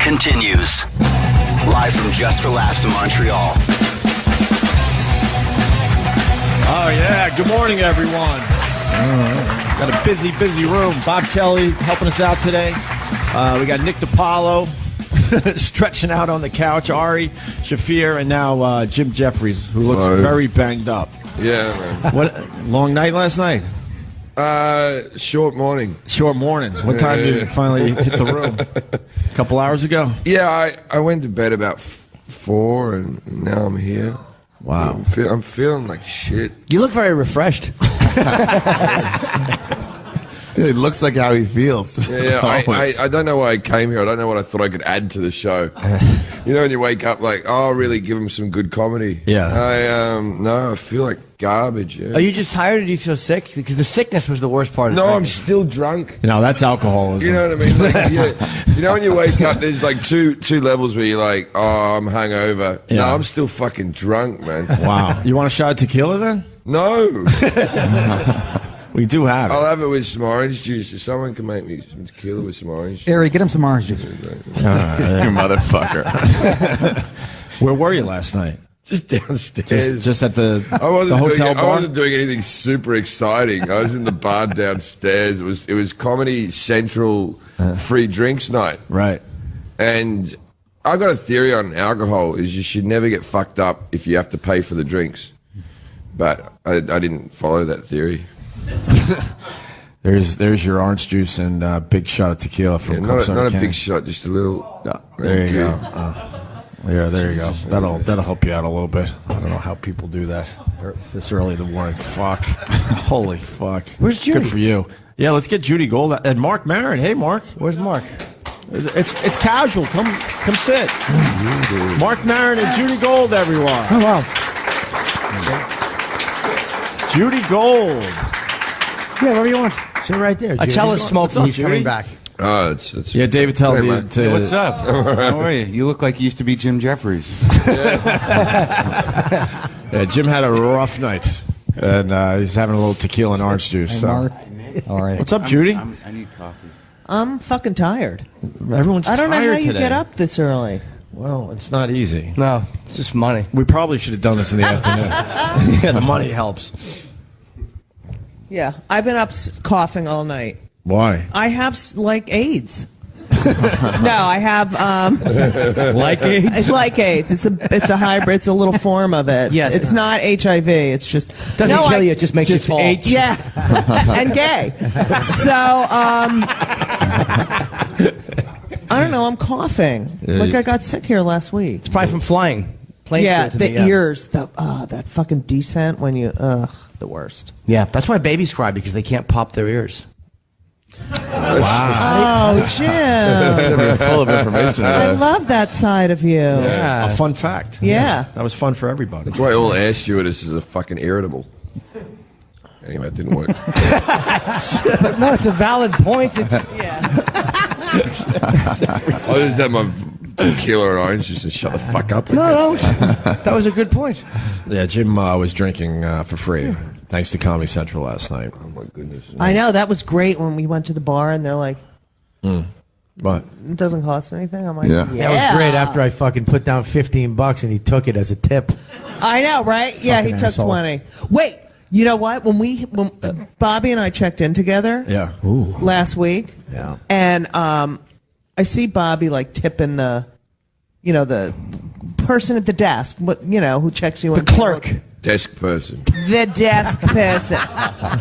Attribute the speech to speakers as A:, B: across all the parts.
A: continues. Live from Just for Laughs in Montreal.
B: Oh, yeah. Good morning, everyone. Got a busy room. Bob Kelly helping us out today. We got Nick Dipaolo stretching out on the couch. Ari Shaffir, and now Jim Jefferies, who looks very banged up.
C: Yeah, man.
B: What long night last night?
C: Short morning.
B: Short morning. What time did you finally hit the room? A couple hours ago?
C: Yeah, I went to bed about 4, and now I'm here.
B: Wow.
C: I'm feeling like shit.
D: You look very refreshed.
E: It looks like how he feels.
C: Yeah, I don't know why I came here. I don't know what I thought I could add to the show. You know, when you wake up like, oh, I'll really give him some good comedy.
B: Yeah.
C: No, I feel like garbage. Yeah.
D: Are you just tired or do you feel sick? Because the sickness was the worst part of it.
C: No, I'm still drunk.
B: You know, that's alcoholism.
C: You know what I mean? Like, you know when you wake up, there's like two levels where you're like, oh, I'm hungover.
B: Yeah.
C: No, I'm still fucking drunk, man.
B: Wow. You want a shot of tequila then?
C: No.
B: We do have it.
C: I'll have it with some orange juice. If someone can make me some tequila with some orange juice.
F: Ari, get him some orange juice.
E: You motherfucker.
B: Where were you last night?
C: Just downstairs.
B: Just at the hotel bar?
C: I wasn't doing anything super exciting. I was in the bar downstairs. It was Comedy Central free drinks night.
B: Right.
C: And I got a theory on alcohol is you should never get fucked up if you have to pay for the drinks. But I didn't follow that theory.
B: There's your orange juice and big shot of tequila from
C: not a big shot, just a little.
B: There you go. Yeah, there you go. That'll help you out a little bit. I don't know how people do that this early in the morning. Fuck. Holy fuck.
D: Where's Judy?
B: Good for you. Yeah, let's get Judy Gold and Marc Maron. Hey, Marc.
D: Where's Marc?
B: It's casual. Come sit. Marc Maron and Judy Gold, everyone.
D: Oh wow.
B: Judy Gold.
F: Yeah, wherever you want. Sit right there.
D: Attell is smoking. He's coming back.
C: Oh, it's
B: Yeah, David, tell me to.
G: What's up? How are you? You look like you used to be Jim Jefferies.
B: Yeah, Jim had a rough night, and he's having a little tequila and orange juice. So.
F: Marc. All right.
B: What's up, Judy?
G: I need coffee.
H: I'm fucking tired.
B: Everyone's tired
H: I don't know how you
B: today.
H: get up this early.
B: Well, it's not easy.
D: No, it's just money.
B: We probably should have done this in the afternoon. Yeah, the money helps.
H: Yeah, I've been up coughing all night.
B: Why?
H: I have like AIDS. No, I have
D: Like AIDS?
H: It's like AIDS. It's a hybrid. It's a little form of it.
D: Yes.
H: It's not HIV. It's just
D: Doesn't kill you. It just makes you tall.
H: Yeah, and gay. So I don't know. I'm coughing. Like I got sick here last week.
D: It's probably from flying.
H: Yeah, the ears. That fucking descent when you the worst.
D: Yeah, that's why babies cry, because they can't pop their ears.
B: Wow.
H: Oh, Jim.
E: Full of information.
H: I love that side of you.
B: A fun fact.
H: Yeah.
B: Yes, that was fun for everybody.
C: That's why all air stewardesses are fucking irritable. Anyway, it didn't work.
D: No, it's a valid point. It's
C: I just had my tequila and orange juice and shut the fuck up.
D: no. That was a good point.
B: Yeah, Jim was drinking for free, thanks to Comedy Central last night.
C: Oh my goodness.
H: I know, that was great when we went to the bar and they're like,
B: But
H: it doesn't cost anything. I'm like,
E: Yeah.
F: That was great after I fucking put down $15 and he took it as a tip.
H: I know, right? Yeah, he
F: Fucking
H: took
F: asshole.
H: 20. Wait, you know what? When Bobby and I checked in together last week, and I see Bobby like tipping the person at the desk, who checks you in.
D: The clerk.
C: Desk person.
H: The desk person.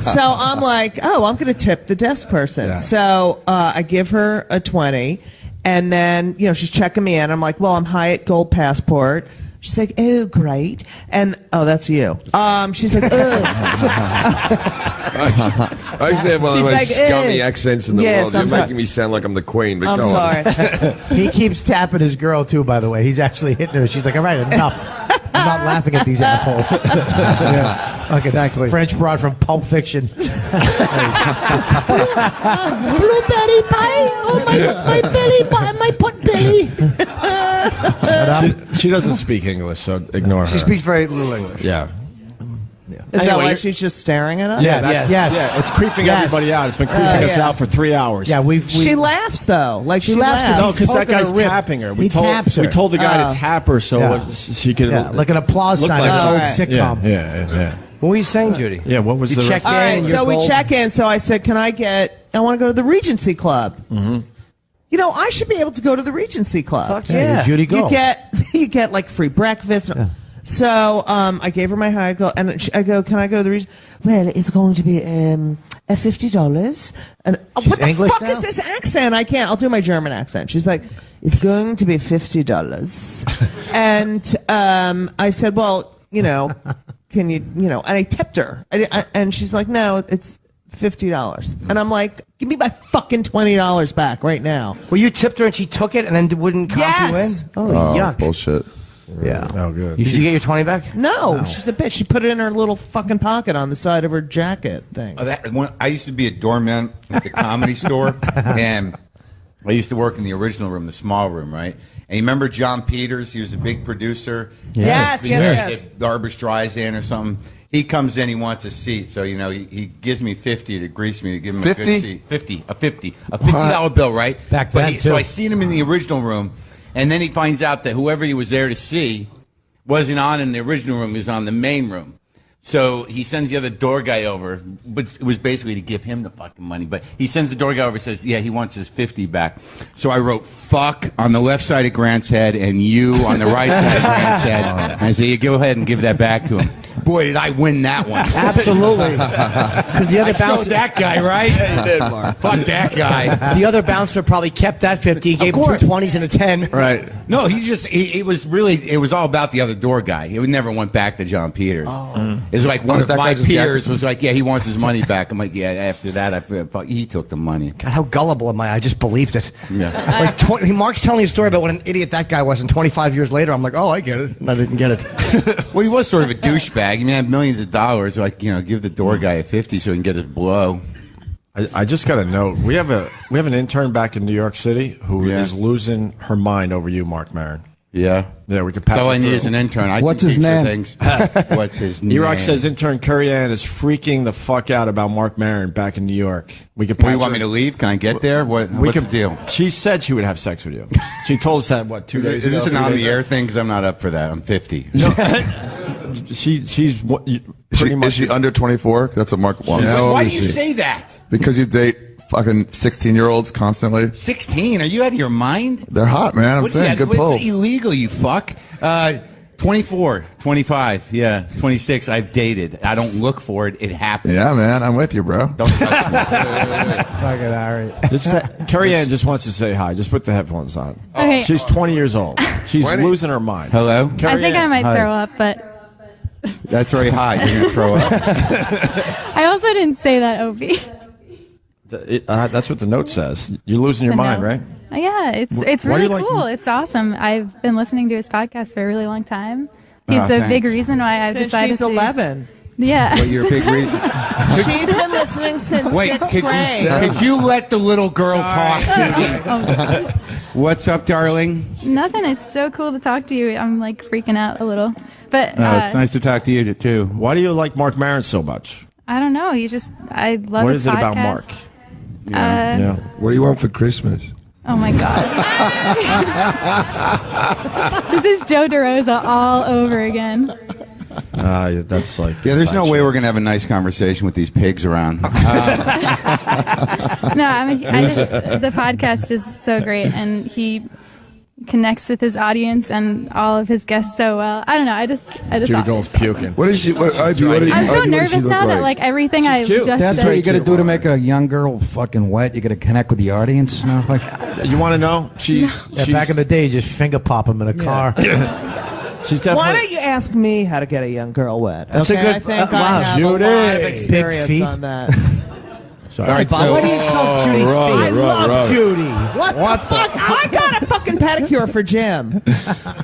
H: So I'm like, oh, I'm going to tip the desk person.
B: Yeah.
H: So I give her a 20, and then she's checking me in. I'm like, well, I'm Hyatt Gold Passport. She's like, oh, great. And, oh, that's you. She's like, oh.
C: I actually have one of the most
H: She's like,
C: scummy accents in the world. You're
H: I'm sorry.
C: making me sound like I'm the queen, but
H: I'm
C: go on.
H: sorry.
F: He keeps tapping his girl, too, by the way. He's actually hitting her. She's like, all right, enough. I'm not laughing at these assholes. Yeah. Okay, exactly. French broad from Pulp Fiction.
H: Blueberry pie. Oh, my belly button, my pot belly.
B: she doesn't speak English, so ignore her.
F: She speaks very little English.
B: Yeah.
H: Is that
B: Anyway,
H: why she's just staring at us?
F: Yes.
B: Yeah, it's creeping everybody out. It's been creeping us out for 3 hours.
F: Yeah,
H: She laughs though, like she
F: laughs
H: laughs.
B: No, because that
F: poking
B: guy's
F: her rib.
B: tapping her.
F: He taps her.
B: We told the guy to tap her so she could
F: like an applause
B: look
F: sign,
B: like
F: like an old
H: Alright.
F: sitcom.
B: Yeah.
D: What were you saying, Judy?
B: Yeah, what was
D: You
B: the
D: checked
B: rest?
D: in.
H: All right,
D: you're
H: so we
D: gold?
H: check in. So I said, "Can I want to go to the Regency Club." Mm-hmm. You know, I should be able to go to the Regency Club.
D: Fuck yeah.
F: Judy, go.
H: You get like free breakfast. Yeah. So I gave her my high go, and I go, "Can I go to the Regency?" Well, it's going to be $50. And what the
F: English
H: fuck
F: now?
H: is this accent? I can't. I'll do my German accent. She's like, "It's going to be $50," and I said, "Well, you know." Can you know, and I tipped her. And she's like, no, it's $50. And I'm like, give me my fucking $20 back right now.
D: Well, you tipped her and she took it and then wouldn't comp
H: Yes!
D: you in? Oh, yuck.
E: Bullshit.
D: Yeah.
B: Oh, good.
D: Did you get your 20 back?
H: No, she's a bitch. She put it in her little fucking pocket on the side of her jacket thing.
G: I used to be a doorman at the Comedy Store, and I used to work in the original room, the small room, right? And you remember John Peters? He was a big producer.
H: Yes.
G: Garbage Streisand or something. He comes in, he wants a seat, so he gives me 50 to grease me to give him a good
E: 50?
G: seat. A $50 bill, right?
F: Back then,
G: So
F: too.
G: I seen him in the original room, and then he finds out that whoever he was there to see wasn't on in the original room; he was on the main room. So he sends the other door guy over, but it was basically to give him the fucking money. But he sends the door guy over and says, yeah, he wants his 50 back. So I wrote fuck on the left side of Grant's head and you on the right side of Grant's head. And I said, yeah, go ahead and give that back to him. Boy, did I win that one.
D: Absolutely. Because the other
G: I showed
D: bouncer,
G: that guy, right? Yeah, you did, Mark. Fuck that guy.
D: the other bouncer probably kept that 50. He gave him two 20s and a 10.
E: Right.
G: No, it was all about the other door guy. It never went back to John Peters. It's like one of
E: that
G: my
E: guy just
G: peers was like, yeah, he wants his money back. I'm like, yeah, after that, he took the money.
D: God, how gullible am I? I just believed it.
G: Yeah.
D: Like Mark's telling me a story about what an idiot that guy was, and 25 years later, I'm like, oh, I get it. And I didn't get it.
G: Well, he was sort of a douchebag. I mean, he had millions of dollars. Like, give the door guy a 50 so he can get his blow.
B: I just got to note we have an intern back in New York City who is losing her mind over you, Marc Maron.
G: Yeah.
B: Yeah, we could pass.
G: All I
B: it
G: need
B: through.
G: is an intern. I
I: What's
G: can
I: his
G: teach her
I: name?
G: things. What's his name?
B: E-Rock says intern Carrie is freaking the fuck out about Marc Maron back in New York. We could.
G: What, you want me to leave? Can I get there? What's the deal?
B: She said she would have sex with you. She told us that 2 days ago.
G: Is this an
B: 3
G: on
B: days
G: the air
B: ago?
G: thing? Because I'm not up for that. I'm 50.
B: She's pretty much.
E: Is she under 24? That's what Mark wants.
G: Why do you say that?
E: Because you date fucking 16-year-olds constantly.
G: 16? Are you out of your mind?
E: They're hot, man. I'm saying, good pull.
G: What's illegal, you fuck? 24, 25, yeah, 26. I've dated. I don't look for it. It happens.
E: Yeah, man. I'm with you, bro.
G: Don't touch me.
F: Fucking Ari.
B: Carrie Ann just wants to say hi. Just put the headphones on.
J: Okay.
B: She's 20 years old. She's
C: 20?
B: losing her mind.
G: Hello?
B: Carrie
J: I think
B: Ann,
J: I might
B: hi.
J: throw up, but
G: That's very hot. You're going to throw up.
J: I also didn't say that, Opie.
B: That's what the note says. You're losing your mind,
J: No.
B: right?
J: Yeah, it's
B: Why do
J: really
B: you like-
J: cool. It's awesome. I've been listening to his podcast for a really long time. He's a big
G: thanks.
J: reason why I've
H: Since
J: decided
H: she's
J: to.
H: 11.
J: Yeah.
G: Well, you're a big reason.
H: She's been listening since
G: Wait,
H: sixth
G: could
H: grade.
G: you let the little girl talk to me? What's up, darling?
J: Nothing. It's so cool to talk to you. I'm like freaking out a little, but
G: It's nice to talk to you, too.
B: Why do you like Marc Maron so much?
J: I don't know. I love
B: What
J: his
B: is it about
J: podcast.
B: Mark?
J: Yeah.
C: What do you want for Christmas?
J: Oh my god. This is Joe DeRosa all over again.
B: That's like.
G: Yeah, there's no
B: side
G: way
B: shit.
G: we're going to have a nice conversation with these pigs around.
J: No, the podcast is so great, and he connects with his audience and all of his guests so well. I don't know. I just.
B: Judy Gold's puking.
C: What is she?
J: I'm so nervous now that like everything I just
I: That's
J: said.
I: what you got to do to make a young girl fucking wet. You got to connect with the audience. You know, like,
B: You want to know? She's
F: Back in the day, you just finger pop him in a car.
B: she's definitely.
H: Why don't you ask me how to get a young girl wet?
F: That's a
H: okay?
F: good-
H: I think
F: wow,
H: I have
B: Judy.
H: a lot of
F: Big
H: experience
F: feet.
H: on that.
G: All right,
D: Why do you insult Judy's feet?
F: I love Judy.
H: What the fuck? I got a fucking pedicure for Jim.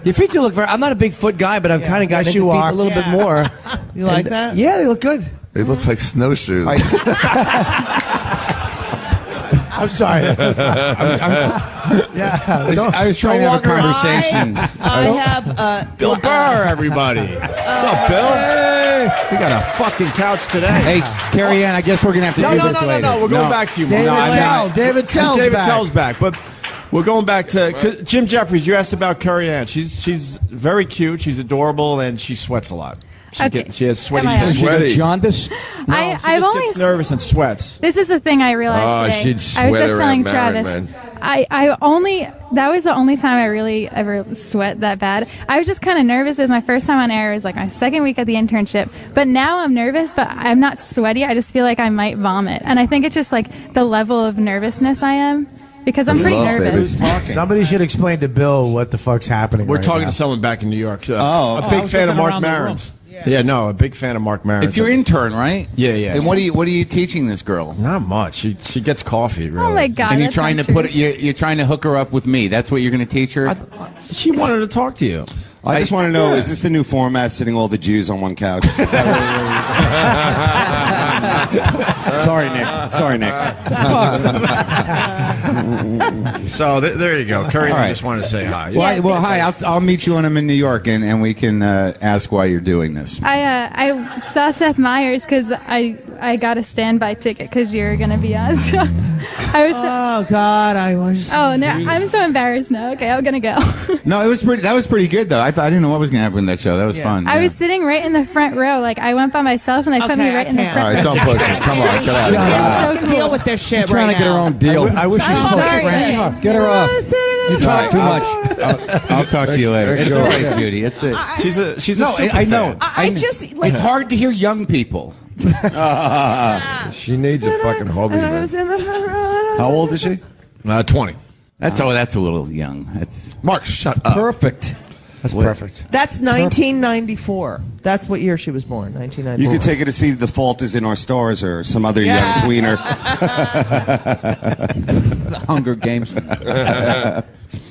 D: Your feet do look very. I'm not a big foot guy, but I've kind of gotten
F: Yes,
D: into
F: you
D: feet
F: are.
D: a little bit more.
H: You like that?
D: Yeah, they look good.
E: They look like snowshoes.
F: I'm sorry.
G: I was trying to have a conversation.
H: I have
B: Bill Burr, everybody. What's up, Bill? We got a fucking couch today.
I: Hey, Carrie Ann, I guess we're going to have to do this later.
B: No. We're going back to you.
F: David Attell. David
B: Tell's back. But we're going back to Jim Jefferies. You asked about Carrie Ann. She's very cute. She's adorable, and she sweats a lot. She has sweaty.
I: Jaundice?
J: I've only
B: gets nervous and sweats.
J: This is the thing I realized today.
C: She'd sweat
J: I was just telling
C: around Maron,
J: Travis.
C: man.
J: That was the only time I really ever sweat that bad. I was just kind of nervous. It was my first time on air. It was like my second week at the internship. But now I'm nervous, but I'm not sweaty. I just feel like I might vomit. And I think it's just like the level of nervousness I am. Because I'm pretty nervous.
F: Somebody should explain to Bill what the fuck's happening.
B: We're
F: right
B: talking
F: now.
B: to someone back in New York. A big fan of Marc Maron's. A big fan of Marc Maron.
G: It's your intern, right?
B: Yeah.
G: And what are you teaching this girl?
B: Not much. She gets coffee. Really.
J: Oh my God!
G: And you're
J: that's
G: trying
J: not
G: to
J: true.
G: you're trying to hook her up with me. That's what you're going to teach her.
B: She wanted to talk to you.
K: I just want to know: is this the new format, sitting all the Jews on one couch? Sorry, Nick.
B: So there you go. Curry just wanted to say hi.
G: Well, hi. I'll meet you when I'm in New York, and we can ask why you're doing this.
J: I saw Seth Meyers because I got a standby ticket because you're gonna be on. So I was.
H: Oh God, I was.
J: Oh no, I'm so embarrassed now. Okay, I'm gonna go.
G: No, that was pretty good though. I didn't know what was going to happen in that show. That was fun.
J: I was sitting right in the front row. Like I went by myself and they put me right in the front.
E: All right, don't push it. Come on, get out of here.
H: I can deal with this shit
I: She's trying to get her own deal.
F: I wish you spoke French.
I: Get her off. You talk too much.
G: I'll talk to you later. It's all right, Judy. It's it.
B: She's a super
G: I know.
B: fan.
H: I just like.
G: It's hard to hear young people.
C: She needs a fucking hobby,
H: And I
C: man.
H: was in the front row.
K: How old is she?
B: 20.
G: That's a little young. That's
B: Mark, shut up.
I: Perfect.
F: That's perfect.
H: That's 1994. That's what year she was born. 1994.
K: You could take her to see The Fault Is in Our Stars or some other young tweener.
I: The Hunger Games.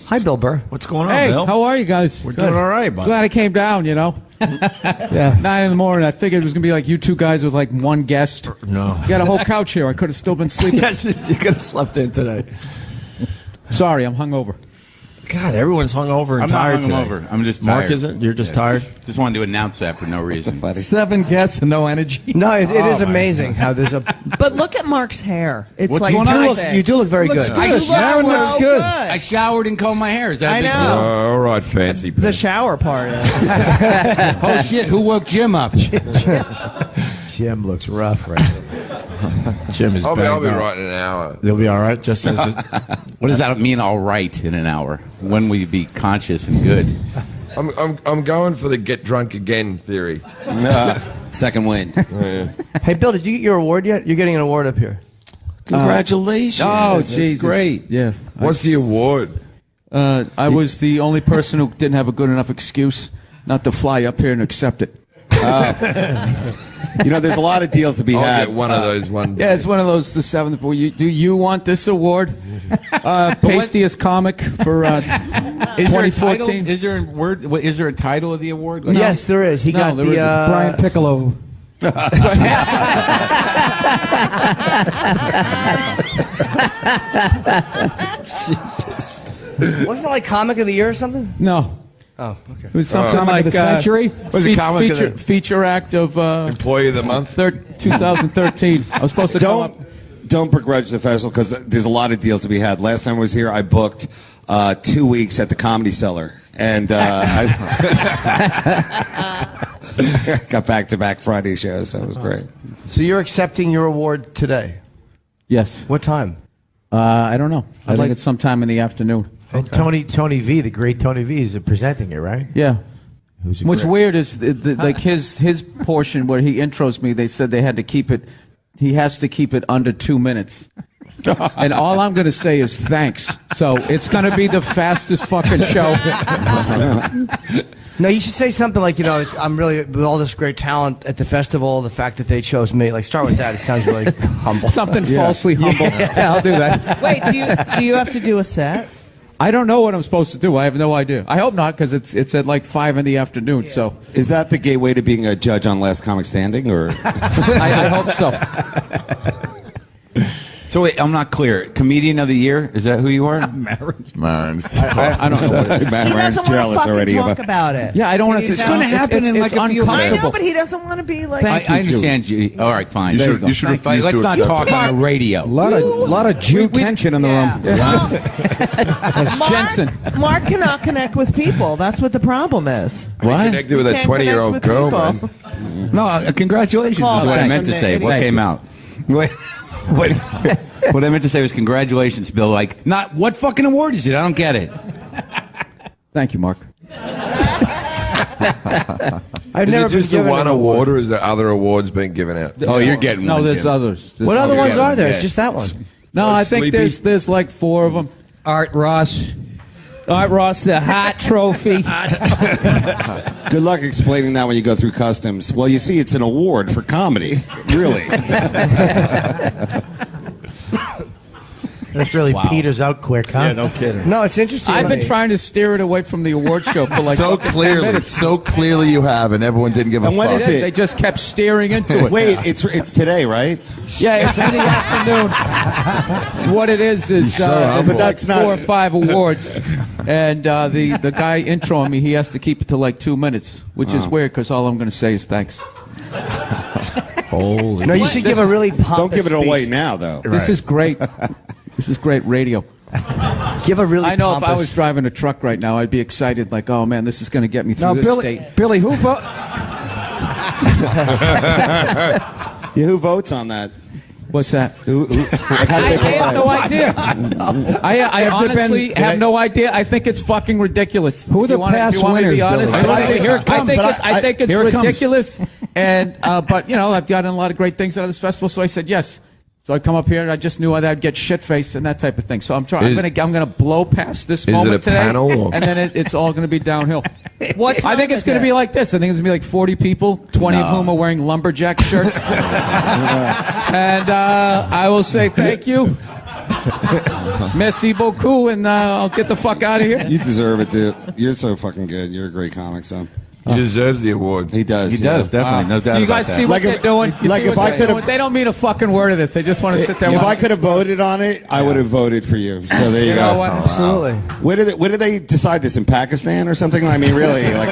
F: Hi, Bill Burr.
B: What's going on,
I: Hey,
B: Bill?
I: how are you guys?
B: We're doing all right, bud.
I: Glad I came down, you know. 9 in the morning. I figured it was going to be like you two guys with like one guest.
B: No.
I: You got a whole couch here. I could have still been sleeping.
B: Yes, you could have slept in today.
I: Sorry, I'm hungover.
B: God, everyone's hungover and
G: I'm not
B: tired today.
G: hungover. I'm just
B: Mark
G: tired.
B: isn't? You're just tired?
G: Just wanted to announce that for no reason.
I: 7 guests and no energy.
D: No, it is amazing how there's a.
H: But look at Mark's hair. It's
G: What's
H: like
G: going on?
D: You do look very good.
H: You look
I: Sharon
H: so
I: looks good.
G: I showered and combed my hair. Is that
H: I
G: a big
H: know.
G: deal?
C: All right, fancy.
H: The shower part.
G: Oh shit! Who woke Jim up?
F: Jim looks rough right now.
B: Jim is
C: I'll be
B: bagged up.
C: right in an hour.
B: You'll be all right? Just as
G: What does that mean? All right, in an hour. When will you be conscious and good?
C: I'm going for the get drunk again theory.
K: Second win.
D: Hey, Bill, did you get your award yet? You're getting an award up here.
K: Congratulations.
I: Oh,
K: That's
I: Jesus.
K: great.
I: Yeah.
C: What's the award?
I: I was the only person who didn't have a good enough excuse not to fly up here and accept it.
K: You know, there's a lot of deals to be
C: I'll
K: had.
C: get one of those one day.
I: Yeah, it's one of those, the 7th. Do you want this award? Pastiest comic for 2014.
G: Is there a word? Is there a title of the award?
D: Yes, there is. He got
I: there
D: the.
I: isn't.
F: Brian Piccolo.
D: Jesus. Wasn't it like Comic of the Year or something?
I: No.
D: Oh, okay.
I: It was something
F: Comic
I: like
F: of the Century?
B: Was it Comic of the-
I: feature act of
C: Employee of the month.
I: 2013. I was supposed to come up.
K: Don't begrudge the festival because there's a lot of deals to be had. Last time I was here, I booked 2 weeks at the Comedy Cellar, and I got back-to-back Friday shows, so it was great.
D: So you're accepting your award today.
I: Yes.
D: What time?
I: I don't know. I think it's sometime in the afternoon.
F: And Tony V, the great Tony V, is presenting it, right?
I: Yeah.
F: Who's a
I: What's
F: great-
I: weird is like his portion where he intros me. They said they had to keep it. He has to keep it under 2 minutes. And all I'm going to say is thanks. So it's going to be the fastest fucking show.
D: No, you should say something like, you know, I'm really, with all this great talent at the festival, the fact that they chose me. Like, start with that. It sounds really humble.
I: Something falsely humble. Yeah, I'll do that.
H: Wait, do you have to do a set?
I: I don't know what I'm supposed to do. I have no idea. I hope not, because it's at like 5 in the afternoon. Yeah. So
K: is that the gateway to being a judge on Last Comic Standing, or?
I: I hope so.
G: So wait, I'm not clear. Comedian of the year? Is that who you are?
B: Maron.
I: I don't know what it is.
H: He
K: Maron's
H: doesn't want to
K: jealous
H: fucking
K: already.
H: talk about it.
I: Yeah, I don't want to.
H: It's gonna
G: happen in like a few
H: I
G: minutes.
H: know, but he doesn't want to be like.
G: I understand, Judy. All right, fine.
E: You should refuse
G: Let's
E: to
G: not
E: accept
G: talk
E: it.
G: on the radio.
F: A lot of Jew tension in the room.
I: That's Jensen.
H: Mark cannot connect with people. That's what the problem is.
C: What? Connected with a
H: Can't
C: 20-year-old
H: connect
C: girl,
H: with
C: man.
G: No, congratulations is
H: Call
G: what I
H: back
G: meant to
H: from
G: say.
H: the-
G: What came out? What I meant to say was congratulations, Bill. Like, not what fucking award is it? I don't get it.
I: Thank you, Mark.
F: I've
C: Is
F: never
C: it just
F: been
C: the
F: given
C: one
F: an
C: award, or is there other awards being given out?
G: Oh, you're getting
I: No,
G: one,
I: there's
G: Jim.
I: others.
F: What other ones are there?
G: Yeah.
F: It's just that one.
I: No, I think
C: Sleepy.
I: there's like 4 of them.
F: Art Ross.
I: Art Ross, the hot trophy.
K: Good luck explaining that when you go through customs. Well, you see, it's an award for comedy. Really.
F: This really peters out quick, huh?
B: Yeah, no kidding.
D: No, it's interesting.
I: I've been trying to steer it away from the award show for like
E: So
I: fucking 10
E: clearly,
I: minutes.
E: so clearly you have, and everyone didn't give a
K: And when
E: fuck.
K: is it?
I: They just kept steering into it.
K: Wait, it's today, right?
I: Yeah, it's in the afternoon. What it is
K: but
I: like
K: that's not-
I: 4 or 5 awards, and the guy introing me, he has to keep it to like 2 minutes, which is weird because all I'm going to say is thanks.
B: Holy.
D: No, you should give a really pompous
K: Don't give it
D: speech.
K: away now, though.
I: This is great. This is great radio.
D: Give a really.
I: I know if I
D: pompous-
I: was driving a truck right now, I'd be excited. Like, oh man, this is going to get me through
F: Now,
I: this
F: Billy,
I: state.
F: Billy, who vote?
K: Yeah, who votes on that?
I: What's that?
K: Like, how do
I: I
K: they vote
I: have
K: on
I: no
K: it?
I: idea. I honestly have no idea. I think it's fucking ridiculous.
F: Who are the
I: You wanna-
F: past
I: you want me to be
F: winners,
I: honest?
F: Billy?
I: I think it's
G: Here it comes.
I: ridiculous. And but you know, I've gotten a lot of great things out of this festival, so I said yes. So I come up here and I just knew I'd get shit faced and that type of thing. So I'm trying. I'm gonna blow past this moment
C: it a
I: today,
C: panel or-
I: and then it's all gonna be downhill.
H: What
I: I think it's going to be like this. I think it's going to be like 40 people, 20 of whom are wearing lumberjack shirts. And I will say thank you. Merci beaucoup, and I'll get the fuck out of here.
K: You deserve it, dude. You're so fucking good. You're a great comic, son.
C: He deserves the award.
K: He does.
G: He does, definitely. No doubt
I: Do you
G: about
I: guys
G: that.
I: see what
K: Like
I: they're
K: if-
I: doing? You
K: like
I: see
K: if
I: what
K: I
I: they're
K: could've-
I: doing? They don't mean a fucking word of this. They just want to sit there.
K: If
I: and
K: I could have voted on it, I would have voted for you. So there you,
I: You
K: go.
I: know what?
D: Absolutely.
K: Where did they decide this, in Pakistan or something? I mean, really? Like,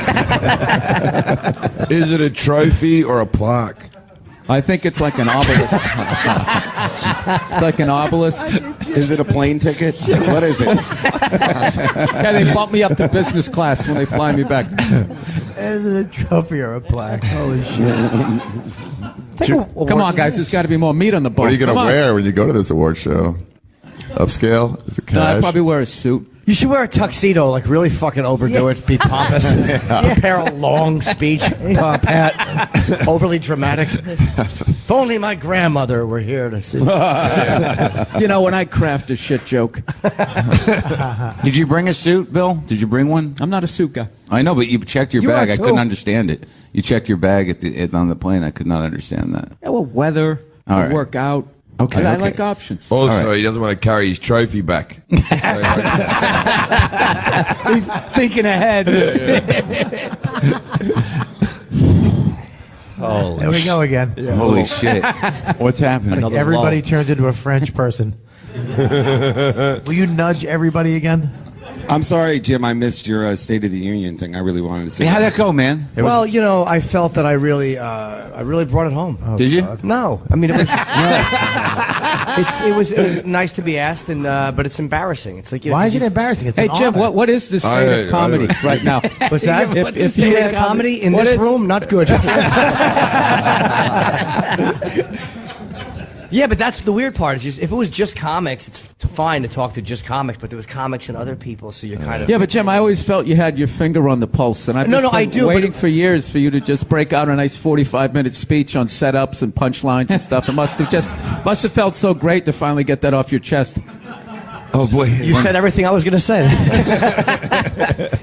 C: Is it a trophy or a plaque?
I: I think it's like an obelisk. It's like an obelisk.
K: is it a plane ticket? What is it?
I: Yeah, they bump me up to business class when they fly me back.
F: Is it a trophy or a plaque? Holy shit.
I: Come on, guys. There's got to be more meat on the bone.
E: What are you going
I: Come
E: to
I: on.
E: wear when you go to this award show? Upscale? Is it
I: No, I'd
E: cash?
I: probably wear a suit.
D: You should wear a tuxedo, like really fucking overdo it, be pompous. Prepare a long speech, top hat, overly dramatic. If only my grandmother were here to see.
I: You know, when I craft a shit joke,
G: Did you bring a suit, Bill? Did you bring one?
I: I'm not a suit guy.
G: I know, but you checked your
F: You
G: bag.
F: are
G: I
F: too.
G: couldn't understand it. You checked your bag on the plane. I could not understand that.
I: Yeah, well, weather,
G: All right.
I: work out.
G: Okay,
I: I
G: okay.
I: like options.
C: Also,
G: All right.
C: he doesn't want to carry his trophy back.
D: He's thinking ahead.
F: There we go again.
G: Holy shit. What's happening?
F: Everybody turns into a French person. Will you nudge everybody again?
K: I'm sorry, Jim. I missed your State of the Union thing. I really wanted to say.
G: Hey, how'd that go, man?
D: Well, you know, I felt that I really brought it home.
G: Did you?
D: No, I mean it was. It was nice to be asked, and but it's embarrassing. It's like, you know,
F: Why
D: 'cause
F: is it
D: you-
F: embarrassing? It's
I: Hey,
F: an
I: Jim,
F: honor.
I: what is the state of comedy right now?
D: What's that?
I: If you
D: State
I: had-
D: of comedy in
I: what
D: this
I: is-
D: room, not good. Yeah, but that's the weird part. Is just if it was just comics, it's fine to talk to just comics. But there was comics and other people, so you're kind of
I: Yeah, but Jim, I always felt you had your finger on the pulse, and I've
D: No,
I: just
D: no, I
I: been
D: do, but
I: waiting
D: it-
I: for years for you to just break out a nice 45-minute speech on setups and punchlines and stuff. It must have felt so great to finally get that off your chest.
G: Oh, boy.
D: You said everything I was going to say.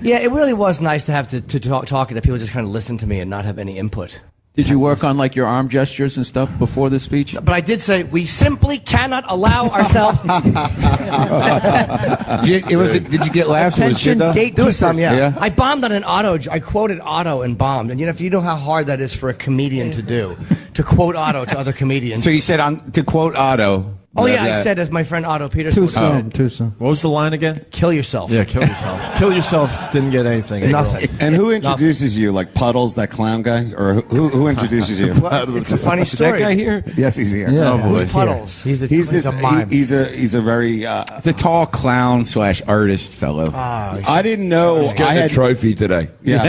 D: Yeah, it really was nice to have to talk and to people just kind of listen to me and not have any input.
I: Did you work on like your arm gestures and stuff before the speech?
D: But I did say we simply cannot allow ourselves.
G: Did you get laughs? It was good, though?
D: There was some, yeah.
G: Yeah?
D: I bombed on an Otto. I quoted Otto and bombed. And you know, if you know how hard that is for a comedian to do, to quote Otto to other comedians.
G: So you said, to quote Otto,
D: Oh, yeah,
C: Yeah.
D: I said, as my friend Otto Peterson said,
F: Too soon.
B: What was the line again?
D: kill yourself.
B: Yeah, kill yourself. Kill yourself. Didn't get anything.
D: Nothing.
K: And who introduces you? Like Puddles, that clown guy? Or who introduces you?
D: Well, it's a funny
B: Is that
D: story.
B: guy here?
K: Yes, he's here.
F: Yeah.
B: Oh, boy.
D: Who's Puddles?
F: He's a mime.
K: He's a very.
G: It's a tall clown / artist fellow.
K: I didn't know. I
C: Get the
K: had
C: trophy today.
K: Yeah,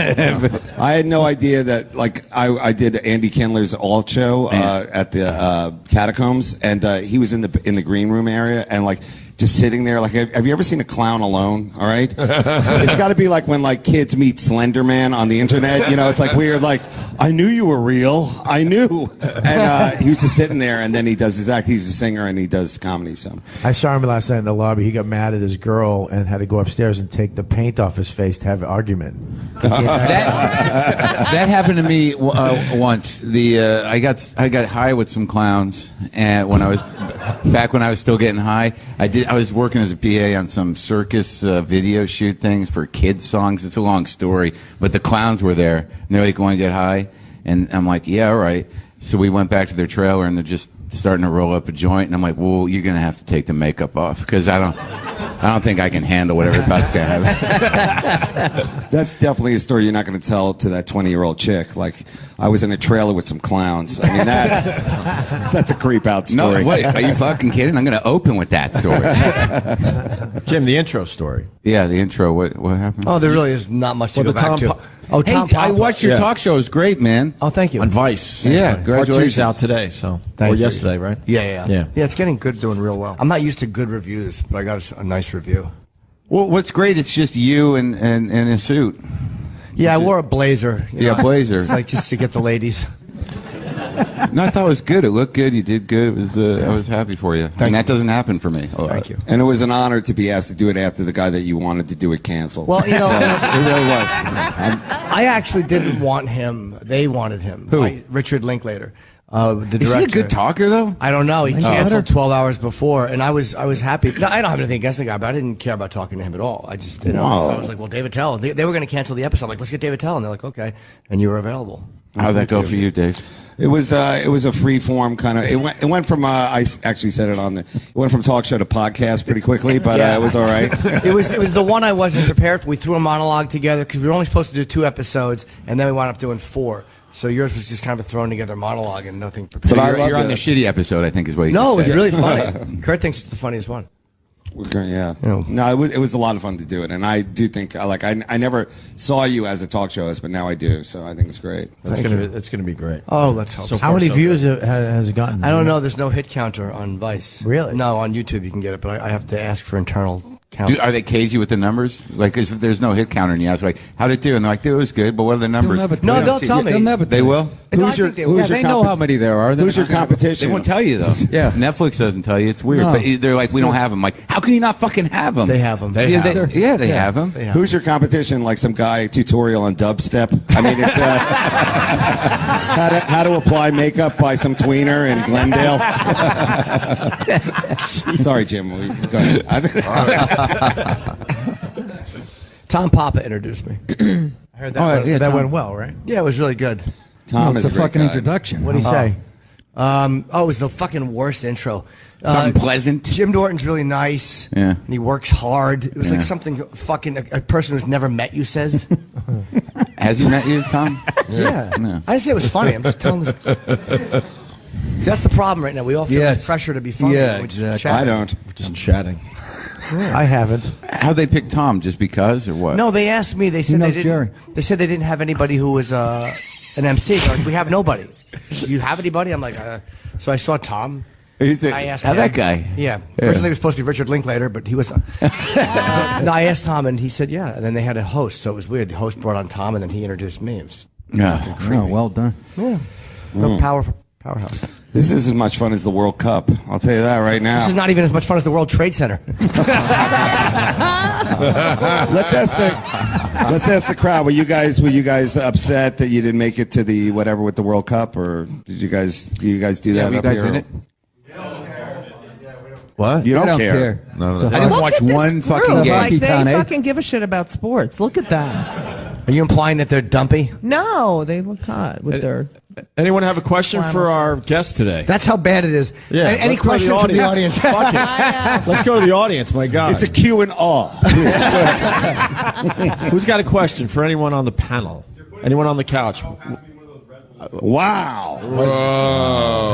K: I had no idea that. Like I did Andy Kindler's Alt show at the Catacombs, and he was in the green room area, and like just sitting there. Like, have you ever seen a clown alone? All right, it's got to be like when like kids meet Slender Man on the internet. You know, it's like weird. Like, I knew you were real. I knew, and he was just sitting there, and then he does his act. He's a singer and he does comedy. So
F: I saw him last night in the lobby. He got mad at his girl and had to go upstairs and take the paint off his face to have an argument.
G: That happened to me once. I got high with some clowns, and when I was still getting high, I was working as a PA on some circus video shoot things for kids songs. It's a long story, but the clowns were there, and they're like, "Want to get high?" And I'm like, "Yeah, all right." So we went back to their trailer, and they're just starting to roll up a joint, and I'm like, "Well, you're gonna have to take the makeup off because I don't think I can handle whatever that's gonna happen."
K: that's definitely a story you're not going to tell to that 20-year-old chick. Like, I was in a trailer with some clowns. I mean, that's a creep out story.
G: No, wait, are you fucking kidding? I'm gonna open with that story.
B: Jim, the intro story.
G: Yeah, the intro. What happened?
D: Oh, there really is not much to
B: Well,
D: go
B: the
D: back
B: Tom
D: to.
B: Pa-
D: Tom
G: Hey, I
D: Papa.
G: watched your
B: Yeah.
G: talk show. It was great, man.
D: Oh, thank you.
B: On Vice.
G: Yeah,
B: Part
G: congratulations.
B: 2's out today, so
D: Thank
B: or
D: you.
B: yesterday, right?
D: Yeah.
B: Yeah.
D: Yeah, it's getting good.
F: Doing real well.
D: I'm not used to good reviews, but I got a nice review.
G: Well, what's great? It's just you and a suit.
D: Yeah, I wore a blazer. you
G: Yeah,
D: know.
G: blazer.
D: It's like just to get the ladies.
G: No, I thought it was good. It looked good. You did good. It was. I was happy for you. And that doesn't happen for me.
D: Thank you.
K: And it was an honor to be asked to do it after the guy that you wanted to do it canceled.
D: Well, you know,
K: it really was.
D: I actually didn't want him. They wanted him.
G: Who?
D: Richard Linklater. The director.
G: Is he a good talker though?
D: I don't know. He canceled 12 hours before, and I was happy. No, I don't have anything against the guy, but I didn't care about talking to him at all. I just, so I was like, well, David Attell. They were going to cancel the episode. I'm like, let's get David Attell, and they're like, okay, and you were available.
G: How'd that go for you, Dave?
K: It was a free form kind of. It went from I actually said it on the. It went from talk show to podcast pretty quickly, but it was all right.
D: It was the one I wasn't prepared for. We threw a monologue together because we were only supposed to do 2 episodes, and then we wound up doing 4. So yours was just kind of a thrown together monologue and nothing prepared.
G: So
K: But I
G: you're
K: loved
G: on the
K: it.
G: shitty episode, I think, is what you
D: No, it
G: just
D: was
G: said.
D: really funny. Kurt thinks it's the funniest one.
K: Yeah. No, it was a lot of fun to do it, and I do think I never saw you as a talk show host, but now I do. So I think it's great.
B: It's gonna be great.
D: Oh, let's hope.
F: How many views has it gotten?
D: I don't know. There's no hit counter on Vice.
F: Really?
D: No, on YouTube you can get it, but I have to ask for internal count.
G: Are they cagey with the numbers? Like, if there's no hit counter, and you ask, like, how'd it do? And they're like, it was good, but what are the numbers?
D: No, they'll tell me.
I: They'll never
G: They will?
D: No, I
K: Who's your
D: think they will.
K: who's
I: Yeah,
K: your
I: they know how many there are. They're
K: Who's your
I: not gonna-
K: competition?
G: They won't tell you, though.
I: Yeah.
G: Netflix doesn't tell you. It's weird.
I: No.
G: But they're like, we don't have them. Like, how can you not fucking have them?
D: They have them.
G: They have them.
K: Who's your competition? Like some guy tutorial on dubstep? I mean, it's how to apply makeup by some tweener in Glendale. Sorry, Jim. Go ahead.
D: Tom Papa introduced me.
F: I heard that went well, right?
D: Yeah, it was really good.
K: Tom is
L: It's
K: a
L: a
K: great
L: fucking
K: guy.
L: introduction.
F: What did he say?
D: It was the fucking worst intro.
G: Something pleasant.
D: Jim Norton's really nice.
G: Yeah.
D: And he works hard. It was like
G: Yeah.
D: something fucking a person who's never met you says.
G: Has he met you, Tom?
D: Yeah.
G: No.
D: I didn't say it was funny. I'm just telling this. That's the problem right now. We all feel this
L: Yes.
D: pressure to be funny.
L: Yeah,
D: We're just
L: exactly.
D: chatting.
K: I don't.
B: We're just chatting.
F: I haven't.
G: How'd they pick Tom? Just because, or what?
D: No, they asked me. They said they
L: knows
D: didn't.
L: Jerry.
D: They said they didn't have anybody who was an MC. They're like, we have nobody. Do you have anybody? I'm like, so I saw Tom. I asked
G: How
D: him.
G: that guy?
D: Yeah. Originally it was supposed to be Richard Linklater, but he was. No, I asked Tom, and he said, yeah. And then they had a host, so it was weird. The host brought on Tom, and then he introduced me. It was just
G: Yeah.
L: Oh, well done.
D: powerhouse.
K: This is as much fun as the World Cup. I'll tell you that right now.
D: This is not even as much fun as the World Trade Center.
K: Let's ask the crowd. Were you guys upset that you didn't make it to the whatever with the World Cup, or do you guys do that
I: were you
K: up
I: guys
K: here?
I: in it?
B: What?
K: You don't,
L: I don't
K: care.
L: care.
B: No.
G: I didn't watch one fucking game.
H: Like they
L: Town, eh?
H: fucking give a shit about sports. Look at that.
D: Are you implying that they're dumpy?
H: No, they look hot with their.
B: Anyone have a question for our guest today?
D: That's how bad it is.
B: Yeah,
D: Any
B: let's go to
D: questions from the audience?
B: Fuck it. Let's go to the audience, my God.
K: It's a Q and R.
B: Who's got a question for anyone on the panel? Anyone on the couch?
K: Wow.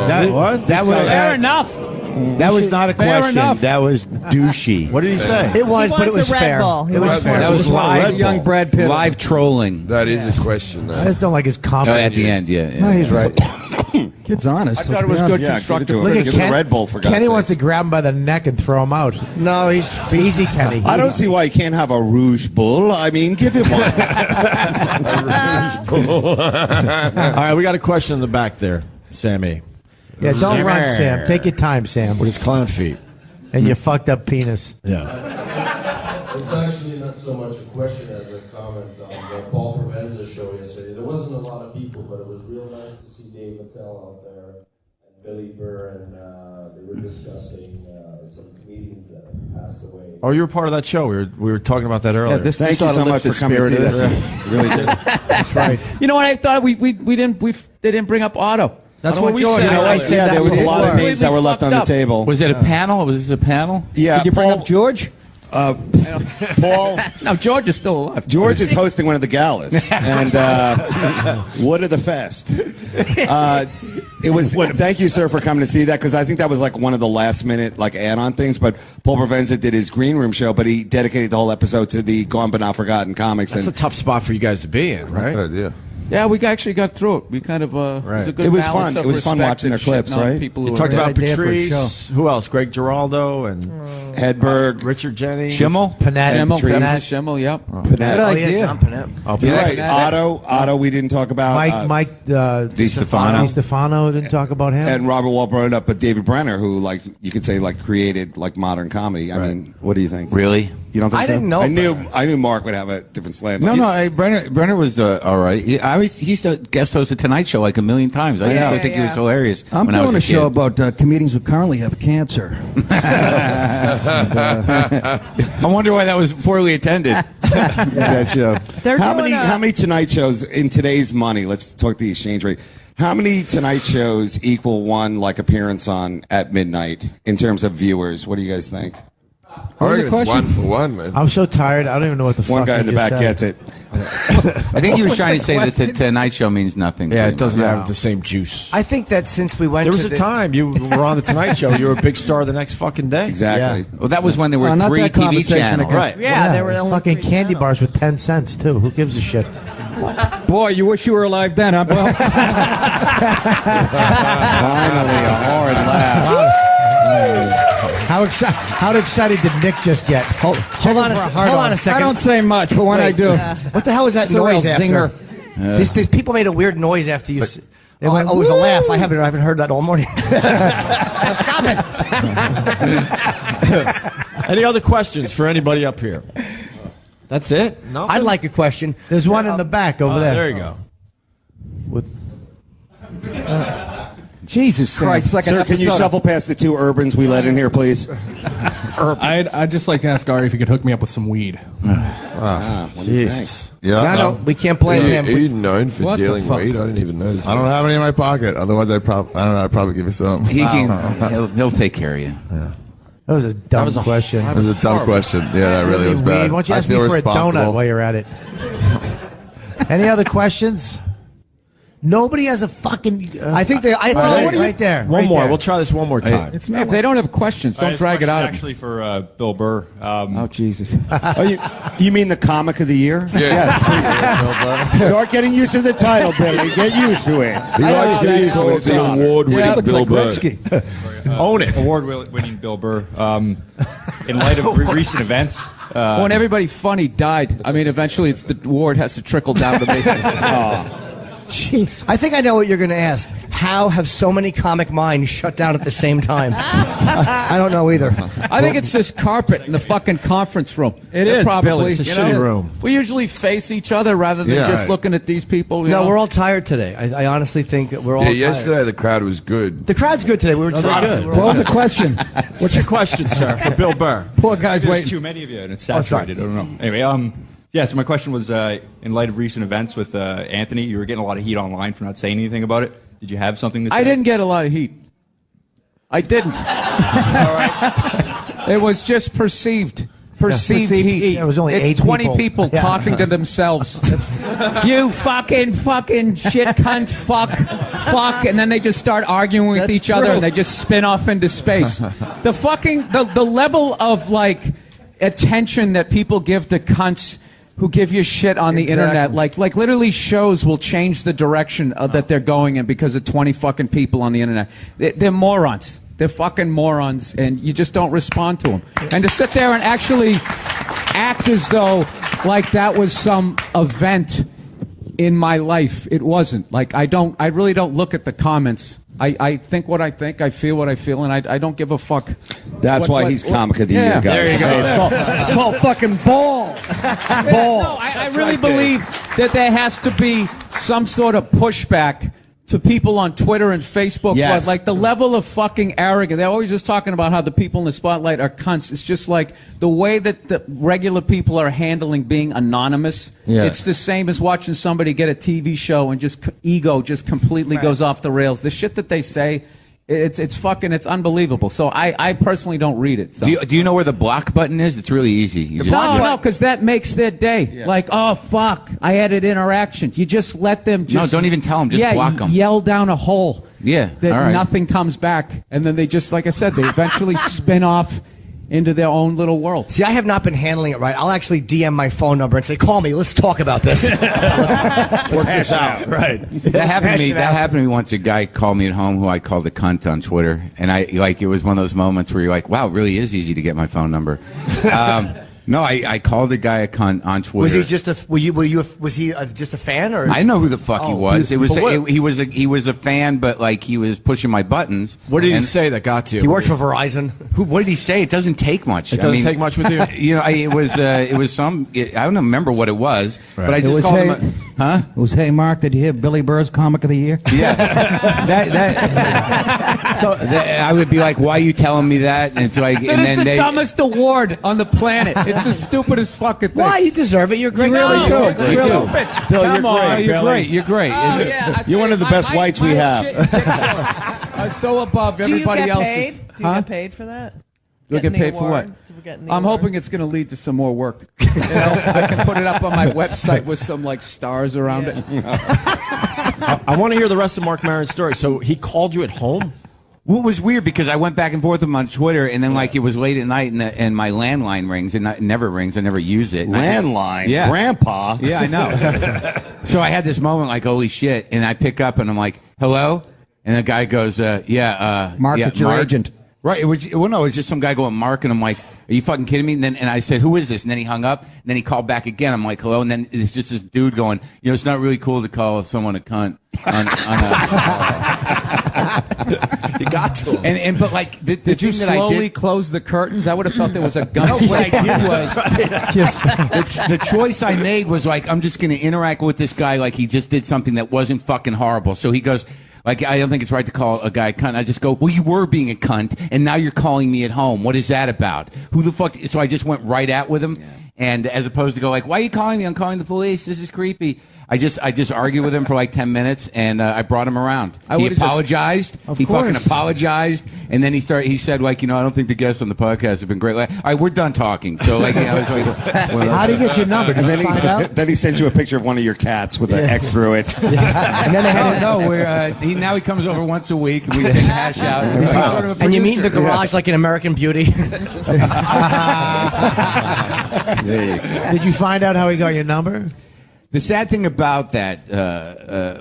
F: That was
I: Fair enough.
F: That was not a
I: Fair
F: question.
I: enough.
F: That was douchey.
B: What did he say?
D: It was,
H: He
D: but it
H: wants
D: was
H: a Red
D: fair.
H: Bull. He
D: It was
H: wants
D: fair.
G: That was live.
I: Young Brad Pitt.
G: Live trolling.
C: That is a question,
F: I
C: though.
F: just don't like his
G: Oh,
F: comment.
G: at the end, yeah.
F: No, he's right. Kid's honest.
I: I thought it was good
K: Yeah, give it
I: constructive.
K: to him.
F: Look at
K: Give him
F: Ken.
K: a Red Bull for God's
F: Kenny
K: sakes.
F: wants to grab him by the neck and throw him out.
D: No, he's
F: Easy, Kenny.
K: I don't see why you can't have a Rouge Bull. I mean, give him one.
B: All right, we got a question in the back there, Sammy.
F: Yeah, don't run, Sam. Take your time, Sam.
B: With his clown feet.
F: And your fucked up penis.
B: Yeah.
L: It's actually not so much a question as a comment on the Paul Provenza show yesterday. There wasn't a lot of people, but it was real nice to see Dave Attell out there and Billy Burr, and they were discussing some comedians that passed away.
B: Oh, you were part of that show. We were talking about that earlier.
I: Yeah, this
K: Thank you
I: ought to
K: so
I: lift
K: much
I: the
K: for coming to see
I: spirit of
K: this. You really did.
F: That's right.
I: You know what? I thought they didn't bring up Otto.
B: That's
I: I don't
B: what
I: know
B: we
I: George-
B: said.
I: You know, I
B: earlier.
I: said
K: Yeah,
I: that
K: there was a
I: before.
K: lot of names that were left on the
I: Completely
K: table.
G: Was it a panel? Was this a panel?
K: Yeah,
I: Did you bring
K: Paul,
I: up George?
K: Paul.
I: No, George is still alive.
K: George is hosting one of the galas, and what are the fest? It was. Thank you, sir, for coming to see that, because I think that was like one of the last minute like add-on things. But Paul Provenza did his green room show, but he dedicated the whole episode to the Gone But Not Forgotten comics.
B: That's a tough spot for you guys to be in, right?
E: Good idea.
I: Yeah, we actually got through it. We kind of it was a good
K: It was
I: balance
K: fun.
I: of
K: It was fun
I: respect
K: watching
I: and
K: their clips,
I: shitting on
K: right?
I: People
B: You
I: who
B: talked
I: were-
B: about
F: idea for a
B: Patrice. Who else? Greg Giraldo and
K: Hedberg,
B: Richard Jennings.
G: Schimmel?
F: Panett.
I: Schimmel,
K: Patrice.
I: Panett, Schimmel, yep.
K: Panett.
I: Good
D: Oh, yeah,
I: idea.
D: John Panett.
B: Oh,
K: You're
B: Panett.
K: right. Otto, we didn't talk about.
F: Mike
G: Stefano.
F: Stefano didn't talk about him.
K: And Robert Wall brought it up, but David Brenner, who like you could say like created like modern comedy. I mean, what do you think?
G: Really?
K: You don't think
D: I
K: so?
D: didn't know
K: I knew Mark would have a different slant.
G: No, Brenner was all right. He used to guest host the Tonight Show like a million times. I used to think he was hilarious
M: I'm
G: when I was
M: doing
G: a
M: a show
G: kid.
M: about comedians who currently have cancer.
G: I wonder why that was poorly attended.
E: That show.
K: How many Tonight Shows in today's money? Let's talk the exchange rate. How many Tonight Shows equal one like appearance on at midnight in terms of viewers? What do you guys think?
C: I reckon it's 1 for 1, man.
F: I'm so tired. I don't even know what the fuck
K: One guy
F: you
K: in the
F: just
K: back
F: said.
K: gets it.
G: I think he was trying to say that the Tonight Show means nothing.
B: Yeah,
G: pretty
B: it doesn't
G: much.
B: have the same juice.
D: I think that since we went
B: There was
D: to
B: a
D: the,
B: time you were on the Tonight Show. You were a big star the next fucking day.
K: Exactly.
G: Well, that was when there were
M: not
G: 3
M: that
G: TV
M: conversation
G: channels.
M: again.
B: Right.
H: Yeah, there were only
F: fucking
H: 3
F: candy
H: channels.
F: bars with 10 cents too. Who gives a shit?
I: Boy, you wish you were alive then, huh, Bill?
K: Finally, a hard laugh.
F: How excited did Nick just get?
D: hold on a second.
I: I don't say much, but when I do,
D: What the hell was that
I: it's a real
D: noise after?
I: zinger.
D: These people made a weird noise after you.
F: They went,
D: it was a laugh. I haven't heard that all morning. Stop it.
B: Any other questions for anybody up here? That's it? No.
D: I'd like a question.
F: There's one in the back over there.
B: There you go.
I: Jesus Christ, it's like an
K: Sir, can you
I: episode of-
K: shuffle past the 2 urbans we let in here, please?
N: I'd just like to ask Ari if he could hook me up with some weed.
K: What do you think?
E: Yeah.
D: No, we can't blame him.
C: Are you known for
I: What the
C: dealing
I: fuck?
C: weed? I didn't even notice.
E: I don't have any in my pocket. Otherwise, I'd probably give you some.
G: He'll take care of you.
F: That was a dumb question.
E: That was a dumb question. Yeah, that really was
F: Weed.
E: bad.
F: Why don't you
E: I
F: ask me
E: feel
F: for a donut
E: responsible.
F: while you're at it? Any other questions? Nobody has a fucking.
D: I think they. I
F: Right, right there.
B: One
F: right
B: more.
F: there.
B: We'll try this one more time.
I: If they don't have questions, don't drag it out. of me.
N: Actually, for Bill Burr.
I: Oh Jesus!
K: Oh, you mean the comic of the year?
C: Yeah.
K: Yes. Start getting used to the title, Billy. Get used to it.
C: He likes to be called the award-winning
I: Yeah, it looks
C: Bill
I: like
C: Burr.
I: Gretzky.
B: Own it.
N: Award-winning Bill Burr. In light of recent events.
I: When everybody funny died, I mean, eventually it's the award has to trickle down to me.
D: Jeez. I think I know what you're going to ask. How have so many comic minds shut down at the same time? I don't know either.
I: I think it's this carpet in the fucking conference room.
B: It is,
I: probably.
B: Billy. It's a
I: you
B: shitty
I: know?
B: room.
I: We usually face each other rather than
E: Yeah,
I: just
E: right.
I: looking at these people. You
D: No,
I: know?
D: we're all tired today. I honestly think that we're all
C: Yeah,
D: tired.
C: yesterday the crowd was good.
D: The crowd's good today. We were
B: they're good.
D: we're all
I: What was the question?
B: What's your question, sir, for Bill Burr?
I: Poor guy's
N: There's
I: waiting.
N: too many of you, and it's
D: sorry.
N: saturated. I don't know. Anyway, Yeah, so my question was, in light of recent events with Anthony, you were getting a lot of heat online for not saying anything about it. Did you have something to say?
I: I didn't get a lot of heat. I didn't. All right. It was just perceived heat.
F: It was only
I: it's
F: 8
I: 20 people talking to themselves. You fucking shit cunt, fuck, and then they just start arguing with each other, and they just spin off into space. The level of like attention that people give to cunts who give you shit on the internet, like literally shows will change the direction that they're going in because of 20 fucking people on the internet. They're morons. They're fucking morons, and you just don't respond to them. And to sit there and actually act as though like that was some event in my life, it wasn't. Like I really don't look at the comments. I think what I think, I feel what I feel, and I don't give a fuck.
K: That's why he's Comic of the Year, guys.
D: There you go. It's called fucking balls. Balls.
I: No, I really believe that there has to be some sort of pushback to people on Twitter and Facebook.
K: Yes.
I: But like the level of fucking arrogance. They're always just talking about how the people in the spotlight are cunts. It's just like the way that the regular people are handling being anonymous.
K: Yeah.
I: It's the same as watching somebody get a TV show and just ego just completely goes off the rails. The shit that they say, it's unbelievable. So I personally don't read it. So.
G: Do you know where the block button is? It's really easy. You just-
I: No, because that makes their day. Yeah. Like, oh, fuck, I added interaction. You just let them just...
G: No, don't even tell them. Just block them.
I: Yell down a hole.
G: Yeah,
I: That
G: all right.
I: nothing comes back. And then they just, like I said, they eventually spin off into their own little world.
D: See, I have not been handling it right. I'll actually DM my phone number and say, call me, let's talk about this. let's work this out.
B: Right.
G: That happened to me. That happened to me once. A guy called me at home who I called a cunt on Twitter, and it was one of those moments where you're like, wow, it really is easy to get my phone number. No, I called the guy a cunt on Twitter.
D: Was he just just a fan, or
G: I know who the fuck he was. He was a fan, but like he was pushing my buttons.
B: What did he say that got to you?
D: he works for Verizon?
G: What did he say? It doesn't take much.
B: It doesn't take much with you?
G: You know, it was some. I don't remember what it was, but I just called him. Huh?
M: It was, hey, Mark, did you hear Billy Burr's Comic of the Year?
G: Yeah. So I would be like, why are you telling me that? And so
I: That is the dumbest award on the planet. It's the stupidest fucking thing.
D: Why? You deserve it. You're great.
I: You really do.
D: Really
I: It's stupid.
K: Bill,
I: Come on,
K: you're
I: Billy.
K: great. You're great.
I: Oh, yeah,
K: You're one of the best whites we have.
I: Are so above everybody
H: Do you
I: else.
H: get paid? Do you get paid for that?
I: Do I get
H: Getting the
I: paid for what?
H: award? Getting the
I: I'm
H: award?
I: hoping it's going to lead to some more work. You know, I can put it up on my website with some like stars around it.
B: I want to hear the rest of Marc Maron's story. So he called you at home?
G: Well, it was weird because I went back and forth with him on Twitter, and then like it was late at night, and my landline rings, and it never rings. I never use it.
K: Landline?
G: Yeah.
K: Grandpa?
G: Yeah, I know. So I had this moment like, holy shit, and I pick up, and I'm like, hello? And the guy goes,
M: Mark,
G: yeah,
M: it's your agent.
G: Right. It was just some guy going, Mark, and I'm like, are you fucking kidding me? And I said, who is this? And then he hung up, and then he called back again. I'm like, hello? And then it's just this dude going, you know, it's not really cool to call someone a cunt on
B: You got to him.
G: but like, the
I: Did you
G: thing that I
I: slowly
G: did,
I: close the curtains? I would have thought there was a gun.
G: No, what I did was the choice I made was like, I'm just going to interact with this guy like he just did something that wasn't fucking horrible. So he goes, like, I don't think it's right to call a guy a cunt. I just go, well, you were being a cunt, and now you're calling me at home. What is that about? Who the fuck? So I just went right at with him, and as opposed to go like, why are you calling me? I'm calling the police. This is creepy. I just argued with him for like 10 minutes, and I brought him around. He apologized. He fucking apologized, and then he said like, you know, I don't think the guests on the podcast have been great. Like, all right, we're done talking. So like, you know, it's like,
F: How do you get your number? Did you find out?
K: Then he sent you a picture of one of your cats with an X through it.
D: And then they had
G: now he comes over once a week. And we sing hash out. He's sort of a
D: and you meet in the
G: producer.
D: garage like in American Beauty.
F: Did you find out how he got your number?
G: The sad thing about that,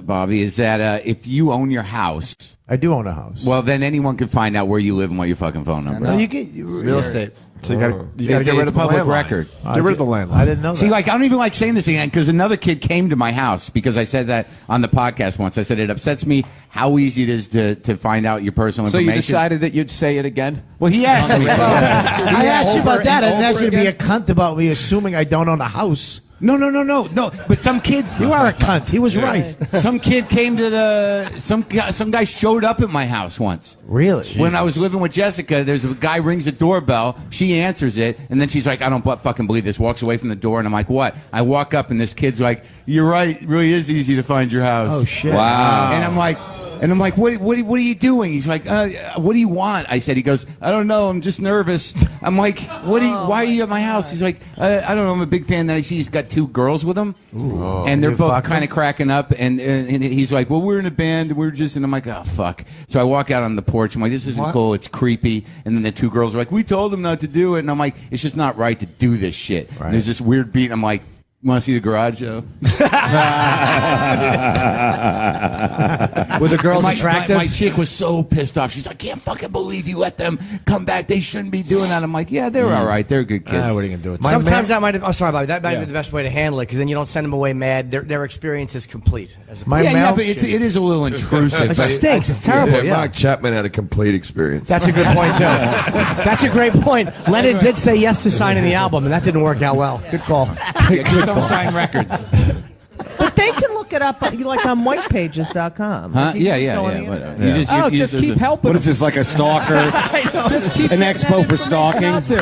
G: Bobby, is that if you own your house,
F: I do own a house.
G: well, then anyone can find out where you live and what your fucking phone number is.
F: You get real estate.
B: So you got to
G: It's
B: get rid of the
G: public
B: landline.
G: record.
B: Get rid of the landline.
F: I didn't know that.
G: See, like, I don't even like saying this again because another kid came to my house because I said that on the podcast once. I said it upsets me how easy it is to find out your personal
I: So
G: information.
I: you decided that you'd say it again?
G: Well, he asked me.
F: I asked you about that. I didn't ask you to be
I: again?
F: a cunt about me assuming I don't own a house.
G: No. But some kid.
F: You are a cunt. He was right.
G: Some kid came to some guy showed up at my house once.
F: Really?
G: When I was living with Jessica, there's a guy rings the doorbell. She answers it, and then she's like, "I don't fucking believe this." Walks away from the door, and I'm like, "What?" I walk up, and this kid's like, "You're right. It really is easy to find your house."
F: Oh shit!
K: Wow.
G: And I'm like, what are you doing? He's like, what do you want? I said, he goes, I don't know. I'm just nervous. I'm like, why are you at my house? He's like, I don't know. I'm a big fan. Then I see he's got 2 girls with him.
F: Ooh.
G: And they're both kind of cracking up. And he's like, well, we're in a band. And I'm like, oh, fuck. So I walk out on the porch. I'm like, this isn't cool. It's creepy. And then the 2 girls are like, we told them not to do it. And I'm like, it's just not right to do this shit. Right. There's this weird beat. I'm like, you want to see the garage show?
D: Were the girls attractive?
G: My chick was so pissed off. She's like, I can't fucking believe you let them come back. They shouldn't be doing that. I'm like, yeah, they're all right. They're good kids.
B: What are you going to do with
D: Sometimes that might have, I'm sorry, Bobby, that might be the best way to handle it, because then you don't send them away mad. Their experience is complete.
G: But it is a little intrusive.
D: It stinks. It's terrible. Yeah.
C: Mark Chapman had a complete experience.
D: That's a good point, too. That's a great point. Leonard did say yes to signing the album, and that didn't work out well. Good call.
G: Don't sign records.
H: But they can look it up like on whitepages.com.
G: Huh?
H: You
G: Yeah.
I: Just keep helping.
K: What is this, like a stalker?
I: Just keep
K: An expo for stalking?
B: He's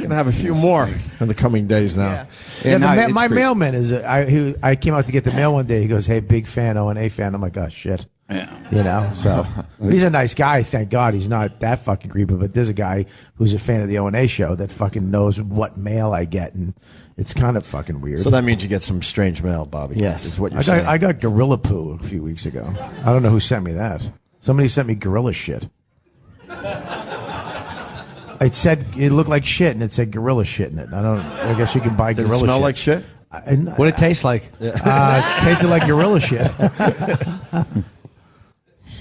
B: going to have a few more in the coming days now.
F: My mailman is. I came out to get the mail one day. He goes, "Hey, big fan, O&A fan." I'm like, "Oh shit."
G: Yeah.
F: You know, so he's a nice guy. Thank God he's not that fucking creepy. But there's a guy who's a fan of the O&A show that fucking knows what mail I get, and it's kind of fucking weird.
B: So that means you get some strange mail, Bobby.
F: Yes,
B: is what you're saying.
F: I got gorilla poo a few weeks ago. I don't know who sent me that. Somebody sent me gorilla shit. It said it looked like shit, and it said gorilla shit in it. I guess you can buy gorilla shit.
B: Does it smell like shit?
F: What
D: did it taste like?
F: It tasted like gorilla shit.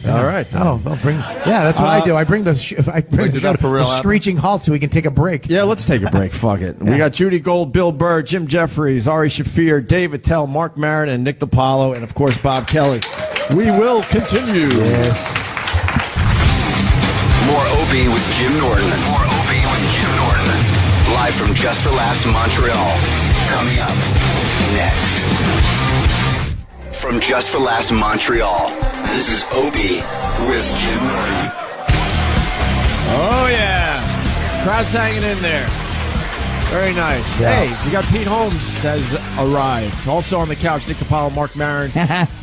B: All right.
F: I'll bring. Yeah, that's what I do. I bring the screeching halt so we can take a break.
B: Yeah, let's take a break. Fuck it. We got Judy Gold, Bill Burr, Jim Jefferies, Ari Shaffir, Dave Attell, Marc Maron, and Nick Dipaolo, and of course Bob Kelly. We will continue.
F: Yes.
A: More Opie with Jim Norton. Live from Just for Laughs Montreal. Coming up next. From Just for Laughs Montreal, this is Opie with Jim Norton.
B: Oh, yeah. Crowd's hanging in there. Very nice.
F: Yeah.
B: Hey, we got Pete Holmes has arrived. Also on the couch, Nick Dipaolo, Marc Maron,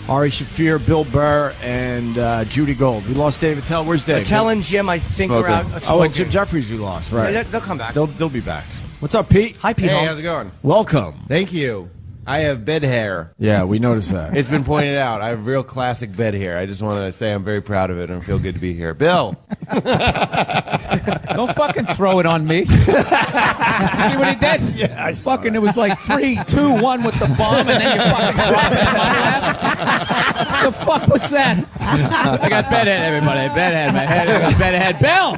B: Ari Shaffir, Bill Burr, and Judy Gold. We lost Dave Attell. Where's Dave?
D: Attell and Jim, I think, are out.
B: Oh, and Jim Jefferies we lost. Right.
D: Yeah, they'll come back.
B: They'll be back. What's up, Pete?
D: Hi, Pete Holmes.
O: How's it going?
B: Welcome.
O: Thank you. I have bed hair.
B: Yeah, we noticed that.
O: It's been pointed out. I have real classic bed hair. I just wanted to say I'm very proud of it and feel good to be here. Bill.
I: Don't fucking throw it on me. See what he did?
B: Yeah, I saw
I: fucking. It was like 3, 2, 1 with the bomb, and then you fucking dropped it in my lap. The fuck was that? I got bedhead, everybody. Bedhead, my head. I got bedhead. Bill.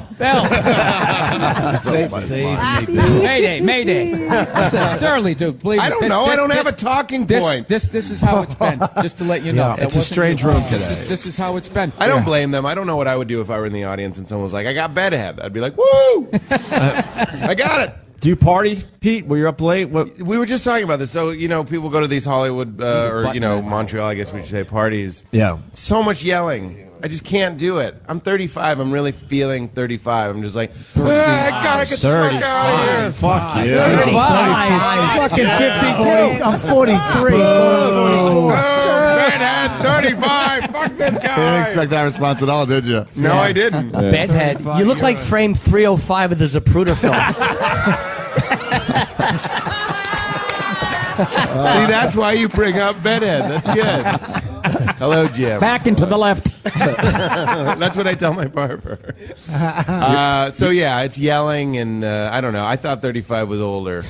B: Save me.
I: Mayday. It's early, dude. Believe me.
O: I don't know. I don't have a talking point.
I: This is how it's been. Just to let you know.
B: Yeah, it's a strange room today.
I: This is how it's been.
O: I don't blame them. I don't know what I would do if I were in the audience and someone was like, I got bedhead. I'd be like, woo! I got it.
B: Do you party, Pete? Were you up late?
O: We were just talking about this. So, people go to these Hollywood, Montreal, I guess we should say, parties.
B: Yeah.
O: So much yelling. I just can't do it. I'm 35. I'm really feeling 35. I'm just like, I gotta get the fuck out of here.
B: Fuck you.
F: 35.
I: Fucking 52.
F: I'm 43.
O: Bedhead, 35. Fuck this guy.
E: You didn't expect that response at all, did you?
O: No, I didn't.
D: Bedhead. You look like frame 305 of the Zapruder film.
O: See, that's why you bring up bedhead. That's good. Hello, Jim.
I: Back into the left.
O: That's what I tell my barber. So, yeah, it's yelling, and I don't know. I thought 35 was older.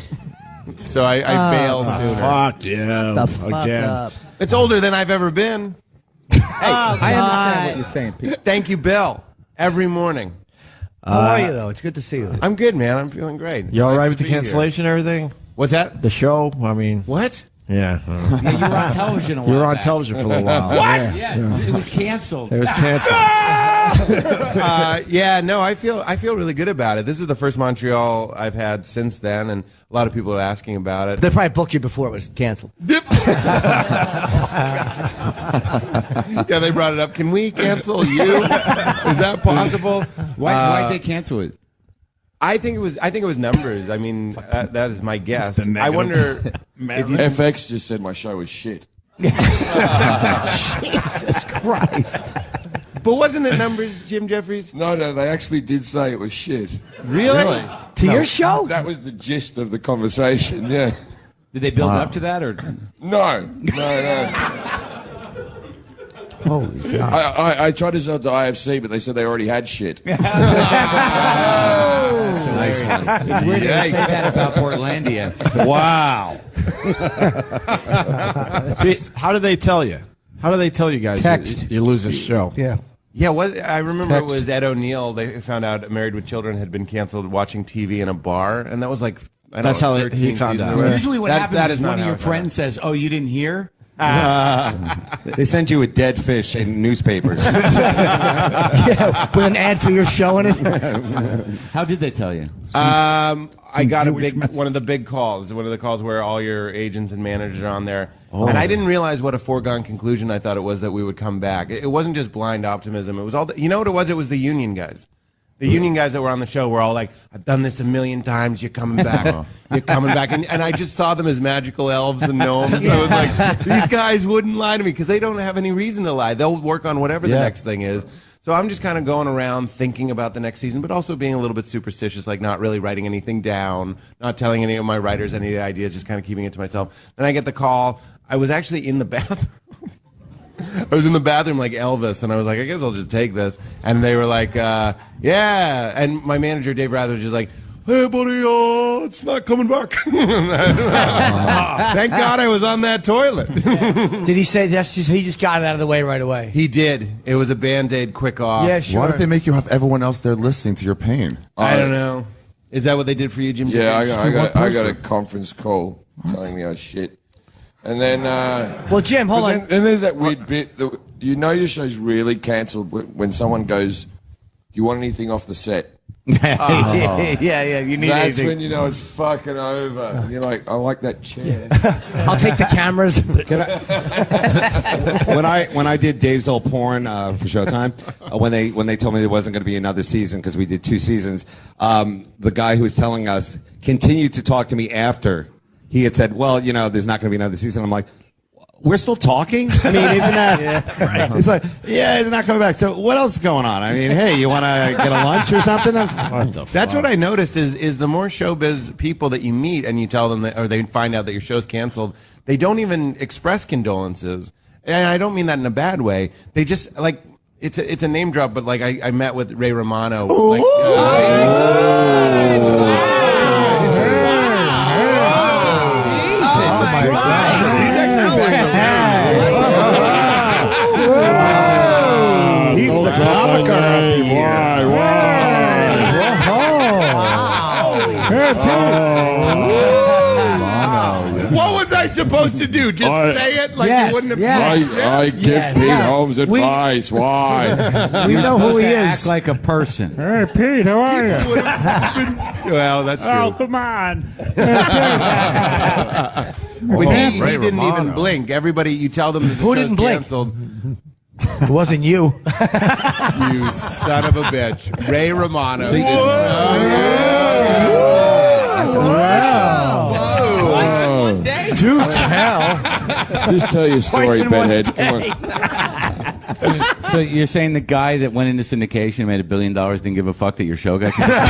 O: So I bailed sooner.
B: Fuck yeah.
H: The fuck
B: Again.
H: up.
O: It's older than I've ever been.
I: Hey, I understand what you're saying, Pete.
O: Thank you, Bill. Every morning.
D: How are you, though? It's good to see you.
O: I'm good, man. I'm feeling great. It's
B: You all
O: nice
B: right
O: to
B: with the
O: be here.
B: cancellation and everything?
O: What's that?
B: The show? I mean,
O: What?
B: yeah.
D: Yeah, you were on television a while
B: You were on
D: back.
B: television for a little while.
O: What?
D: Yeah, it was canceled.
B: It was canceled.
O: Yeah, no, I feel really good about it. This is the first Montreal I've had since then, and a lot of people are asking about it.
D: They probably booked you before it was canceled.
O: Yeah, they brought it up. Can we cancel you? Is that possible?
G: Why'd they cancel it?
O: I think it was numbers. I mean, that is my guess. I wonder if you
C: FX just said my show was shit.
D: Jesus Christ.
O: But wasn't it numbers, Jim Jefferies?
C: No, they actually did say it was shit.
O: Really?
D: To your show?
C: That was the gist of the conversation, yeah.
G: Did they build up to that, or
C: No.
D: Holy God.
C: I tried to sell it to IFC, but they said they already had shit.
G: That's a nice one. It's weird they say that about Portlandia.
K: Wow.
B: See, how do they tell you? How do they tell you guys you lose a show?
D: Yeah.
O: Yeah, I remember it was Ed O'Neill. They found out Married with Children had been canceled watching TV in a bar, and that was like,
B: That's how he found out.
G: Usually what happens is one of your friends says, "Oh, you didn't hear?"
K: They send you a dead fish in newspapers.
D: Yeah, with an ad for your show in it.
G: How did they tell you?
O: I got one of the big calls, one of the calls where all your agents and managers are on there. Oh. And I didn't realize what a foregone conclusion I thought it was that we would come back. It wasn't just blind optimism. It was all, you know what it was? It was the union guys. The union guys that were on the show were all like, I've done this 1,000,000 times. You're coming back. You're coming back. And I just saw them as magical elves and gnomes. So I was like, these guys wouldn't lie to me because they don't have any reason to lie. They'll work on whatever the next thing is. So I'm just kind of going around thinking about the next season, but also being a little bit superstitious, like not really writing anything down, not telling any of my writers any of the ideas, just kind of keeping it to myself. Then I get the call. I was actually in the bathroom. I was in the bathroom like Elvis, and I was like, I guess I'll just take this. And they were like, yeah. And my manager, Dave Rather, was just like, hey, buddy, it's not coming back. Thank God I was on that toilet.
D: Did he say that's just, he just got it out of the way right away?
O: He did. It was a Band-Aid quick off.
D: Yeah, sure.
E: Why don't they make you have everyone else there listening to your pain?
O: I don't know. Is that what they did for you, Jim?
C: Yeah, I got a conference call telling me I was shit. And then,
D: well, Jim, hold on.
C: Then there's that weird bit that you know your show's really cancelled when someone goes, "Do you want anything off the set?"
G: Yeah, you need
C: That's
G: anything.
C: when you know it's fucking over. And you're like, I like that chair.
D: I'll take the cameras.
K: When I did Dave's Old Porn for Showtime, when they told me there wasn't going to be another season because we did 2 seasons, the guy who was telling us continued to talk to me after he had said, well, you know, there's not going to be another season. I'm like, we're still talking? I mean, isn't that... right. It's like, yeah, it's not coming back. So what else is going on? I mean, hey, you want to get a lunch or something?
O: That's what I noticed is the more showbiz people that you meet and you tell them that, or they find out that your show's canceled, they don't even express condolences. And I don't mean that in a bad way. They just, like, it's a name drop, but, like, I met with Ray Romano. Like,
K: he's the comiker of the year.
O: What was I supposed to do? Just say it like you wouldn't have.
C: I give Pete Holmes advice. Why?
D: We know who he is.
G: Act like a person.
F: Hey, Pete, how are you?
O: Well, that's true.
F: Oh, come on.
O: But he didn't even blink. Everybody, you tell them that the show's canceled.
D: It wasn't you.
O: You son of a bitch. Ray Romano.
D: Do tell.
C: Just tell your story, bedhead. Come on.
G: So you're saying the guy that went into syndication, made $1 billion, didn't give a fuck that your show got canceled?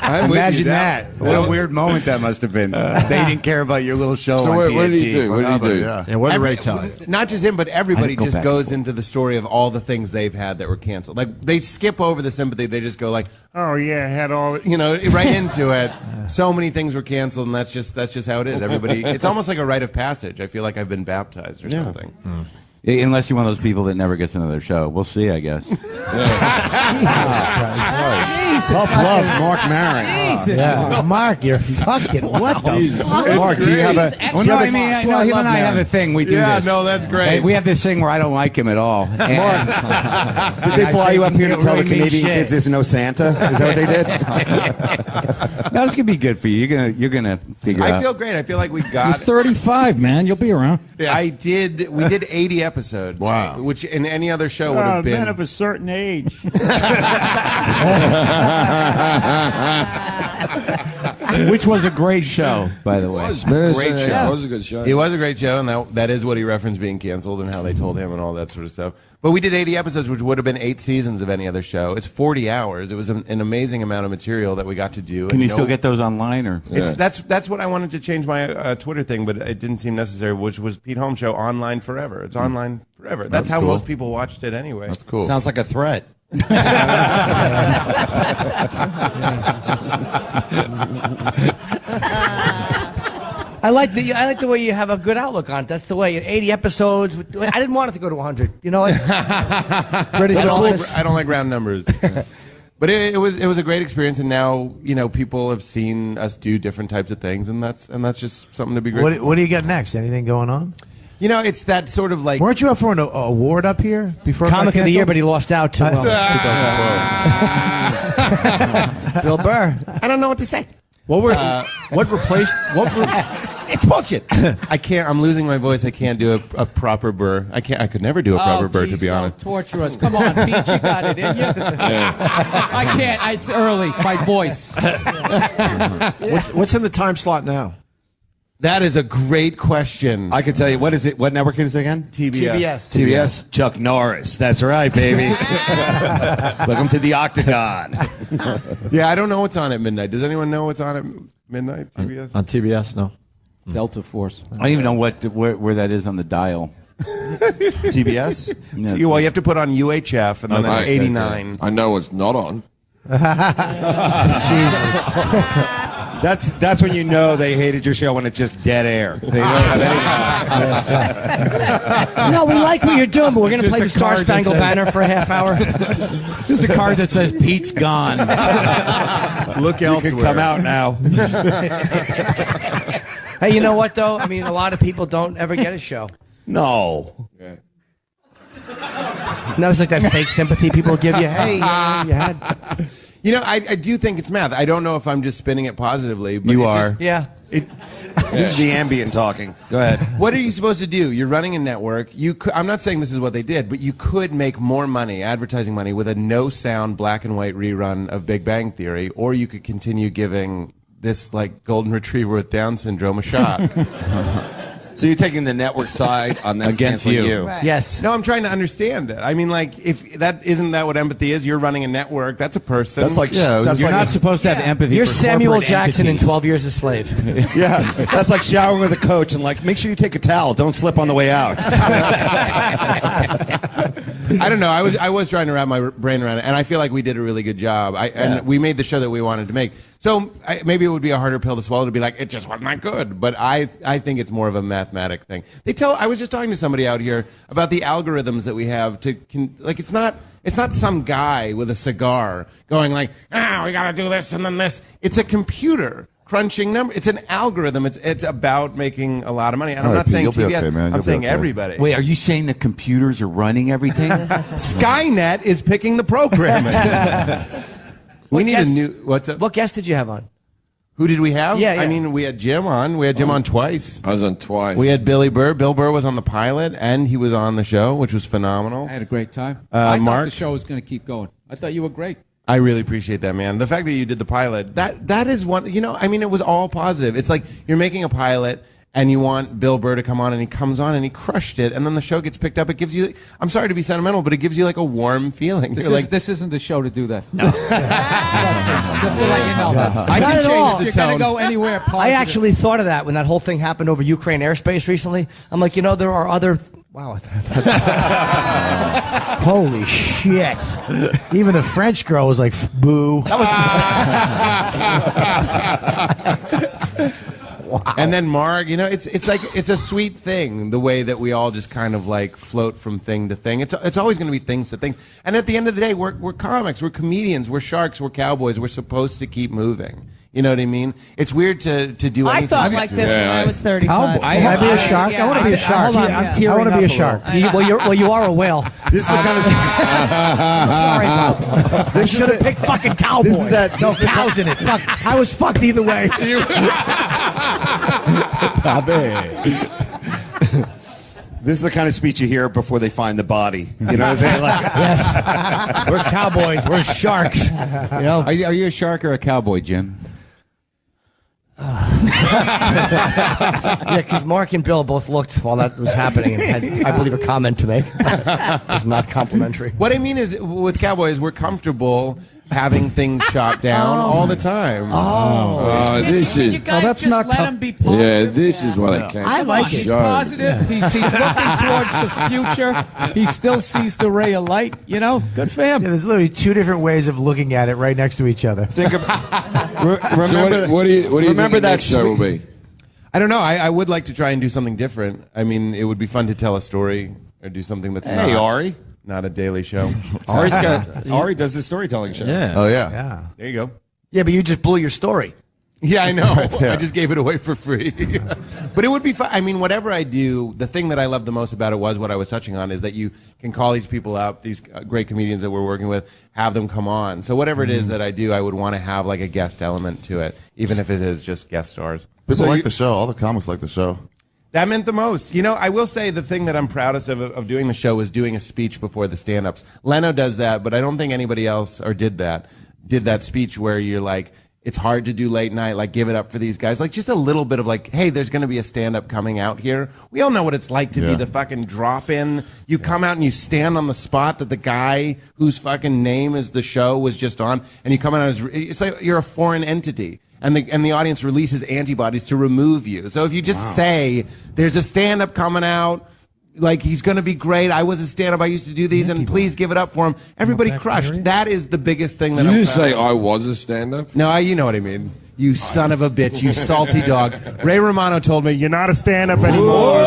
G: Imagine that. What a weird moment that must have been. They didn't care about your little show.
C: So
G: on
C: what
G: TNT.
C: did he do? What did he do?
B: Yeah, what did Ray tell you?
O: Not just him, but everybody just goes into the story of all the things they've had that were canceled. Like, they skip over the sympathy. They just go like, oh, yeah, I had all, right into it. So many things were canceled, and that's just how it is. Everybody, it's almost like a rite of passage. I feel like I've been baptized or something.
G: Unless you're one of those people that never gets another show. We'll see, I guess.
D: Tough love, Marc Maron.
F: Yeah. Marc, you're fucking what the fuck?
K: Marc, do you have a?
G: Well, no, I mean, no, him and I have a thing. We do this.
O: no, that's great.
G: Hey, we have this thing where I don't like him at all.
K: Did they fly you up here to tell the Canadian kids there's no Santa? Is that what they did?
G: No, this could be good for you. You're gonna figure out.
O: I feel great. I feel like we got.
M: You're 35, man. You'll be around.
O: We did 80 episodes.
E: Wow.
O: Which in any other show would have been.
P: Men of a certain age.
G: Which was a great show, by the way.
C: It was
O: Great
C: great
O: show.
C: It was a good show.
O: It was a great show, and that is what he referenced being canceled and how they told him and all that sort of stuff. But we did 80 episodes, which would have been 8 seasons of any other show. It's 40 hours. It was an amazing amount of material that we got to do.
G: Can you still get those online, or?
O: That's what I wanted to change my Twitter thing, but it didn't seem necessary, which was Pete Holmes Show online forever. It's online forever. That's how
E: cool.
O: most people watched it anyway.
E: That's cool.
K: Sounds like a threat.
D: I like the way you have a good outlook on it. That's the way. 80 episodes. I didn't want it to go to 100. You know what?
O: I don't like round numbers. But it was a great experience, and now people have seen us do different types of things, and that's just something to be grateful.
F: What do you got next? Anything going on?
O: It's that sort of like.
F: Weren't you up for an award up here before?
D: Comic of the Year, but he lost out to
E: 2012.
D: Bill Burr.
O: I don't know what to say.
B: What replaced?
O: It's bullshit. I can't. I'm losing my voice. I can't do a proper Burr. I can't. I could never do a proper Burr, to be honest.
I: Torture us. Come on, Pete, you got it, didn't you? I can't. It's early. My voice.
B: What's in the time slot now?
O: That is a great question.
K: I can tell you. What is it? What network is it again?
O: TBS.
K: Chuck Norris. That's right, baby. Welcome to the Octagon.
O: Yeah, I don't know what's on at midnight. Does anyone know what's on at midnight? TBS.
B: On TBS, no.
I: Delta Force.
G: I don't even know where that is on the dial.
K: TBS.
G: No,
O: Well, you have to put on UHF, and then that's 89.
C: I know it's not on.
K: Jesus. That's when you know they hated your show, when it's just dead air. They don't have any.
D: No, we like what you're doing, but we're going to
G: Just
D: play
G: a
D: the Star
G: card
D: Spangled
G: that says-
D: Banner for a half hour.
G: Just a card that says Pete's gone.
O: Look
K: You
O: elsewhere.
K: can come out now.
D: Hey, you know what, though? I mean, a lot of people don't ever get a show.
K: No.
D: No, it's like that fake sympathy people give you. Hey, you had.
O: I do think it's math. I don't know if I'm just spinning it positively. But
K: You
O: it
K: are.
O: just-
D: Yeah.
K: This is the ambient talking. Go ahead.
O: What are you supposed to do? You're running a network. I'm not saying this is what they did, but you could make more money, advertising money, with a no-sound black and white rerun of Big Bang Theory, or you could continue giving this like golden retriever with Down syndrome a shot.
K: So you're taking the network side on them
G: Against
K: canceling
G: you.
D: Right. Yes.
O: No, I'm trying to understand it. I mean, like, if that isn't that what empathy is? You're running a network. That's a person.
K: That's like that's
G: You're
K: like
G: not supposed to have empathy.
D: You're
G: for
D: Samuel
G: corporate
D: Jackson
G: entities.
D: in 12 Years a Slave.
K: yeah. That's like showering with a coach and like make sure you take a towel. Don't slip on the way out.
O: I don't know. I was trying to wrap my brain around it, and I feel like we did a really good job. And we made the show that we wanted to make. So maybe it would be a harder pill to swallow to be like, it just wasn't that good. But I think it's more of a mathematic thing. I was just talking to somebody out here about the algorithms that we have like it's not some guy with a cigar going like, we got to do this and then this. It's a computer crunching number. It's an algorithm. It's about making a lot of money. And I'm
E: All
O: not
E: right,
O: saying
E: Pete, you'll be
O: TBS.
E: okay, man.
O: I'm
E: You'll be
O: saying
E: okay.
O: everybody.
G: Wait, are you saying the computers are running everything?
O: Skynet is picking the programming. We need a new. What's up?
D: What guest did you have on?
O: Who did we have?
D: Yeah.
O: I mean, we had Jim on. We had Jim on twice.
C: I was on twice.
O: We had Billy Burr. Bill Burr was on the pilot, and he was on the show, which was phenomenal.
I: I had a great time. I thought
O: Marc?
I: the show was going to keep going. I thought you were great.
O: I really appreciate that, man. The fact that you did the pilot, that is one. I mean, it was all positive. It's like you're making a pilot, and you want Bill Burr to come on, and he comes on, and he crushed it, and then the show gets picked up. It gives you, I'm sorry to be sentimental, but it gives you like a warm feeling.
I: This isn't the show to do that. No. just to let you know that.
O: I
D: Not
O: can
D: at all.
O: change the
I: You're going to
O: tone.
I: go anywhere positive.
D: I actually thought of that when that whole thing happened over Ukraine airspace recently. I'm like, there are other. Wow.
F: Holy shit! Even the French girl was like, "Boo."
O: Wow. And then Marc, you know, it's like it's a sweet thing the way that we all just kind of like float from thing to thing. It's always going to be things to things. And at the end of the day, we're comics, we're comedians, we're sharks, we're cowboys. We're supposed to keep moving. You know what I mean? It's weird to do anything.
H: I thought like this when I was 35.
F: Can I be a shark? I want to be a shark.
D: Hold on, I'm tearing
F: I want to be a
D: up
F: shark.
D: Well, you are a whale.
K: This is the kind of.
D: Sorry, Bob. They should have picked fucking cowboy.
F: This is that. No cows in it. Fuck. I was fucked either way.
K: This is the kind of speech you hear before they find the body. You know what I'm saying? Like,
D: Yes. We're cowboys. We're sharks. You know?
P: Are you a shark or a cowboy, Jim?
D: Yeah, because Marc and Bill both looked while that was happening and had, I believe, a comment to make. It was not complimentary.
O: What I mean is, with cowboys, we're comfortable having things shot down all the time.
C: This is.
I: You guys
F: that's
I: just
F: not
I: let him be positive.
C: Yeah, this is what I came.
F: I like
I: He's
F: it.
I: positive. He's looking towards the future. He still sees the ray of light. You know, good for him.
F: Yeah, there's literally two different ways of looking at it right next to each other.
K: think of. Remember.
C: What do you
K: remember
C: think the
K: that
C: next show will be?
O: I don't know. I would like to try and do something different. I mean, it would be fun to tell a story or do something that's
K: Hey, Ari.
O: not a daily show.
K: Ari does the storytelling show.
B: Yeah.
E: Oh yeah.
F: Yeah.
O: There you go.
D: Yeah, but you just blew your story.
O: Yeah, I know.
E: Yeah.
O: I just gave it away for free. But it would be fun. I mean, whatever I do, the thing that I love the most about it was what I was touching on is that you can call these people up, these great comedians that we're working with, have them come on. So whatever it is that I do, I would want to have like a guest element to it, even if it is just guest stars.
E: People like the show. All the comics like the show.
O: That meant the most. You know, I will say the thing that I'm proudest of doing the show is doing a speech before the stand-ups. Leno does that, but I don't think anybody else did that speech where you're like, it's hard to do late night, like give it up for these guys. Like just a little bit of like, hey, there's going to be a stand-up coming out here. We all know what it's like to be the fucking drop-in. You come out and you stand on the spot that the guy whose fucking name is the show was just on, and you come out as, it's like you're a foreign entity. And the audience releases antibodies to remove you. So if you just say, there's a stand-up coming out, like he's going to be great. I was a stand-up. I used to do these, and please give it up for him. Everybody crushed. That is the biggest thing that
C: Did
O: I'm
C: you just
O: proud
C: say
O: of.
C: I was a stand-up?
O: No, you know what I mean. You son of a bitch. You salty dog. Ray Romano told me, you're not a stand-up anymore.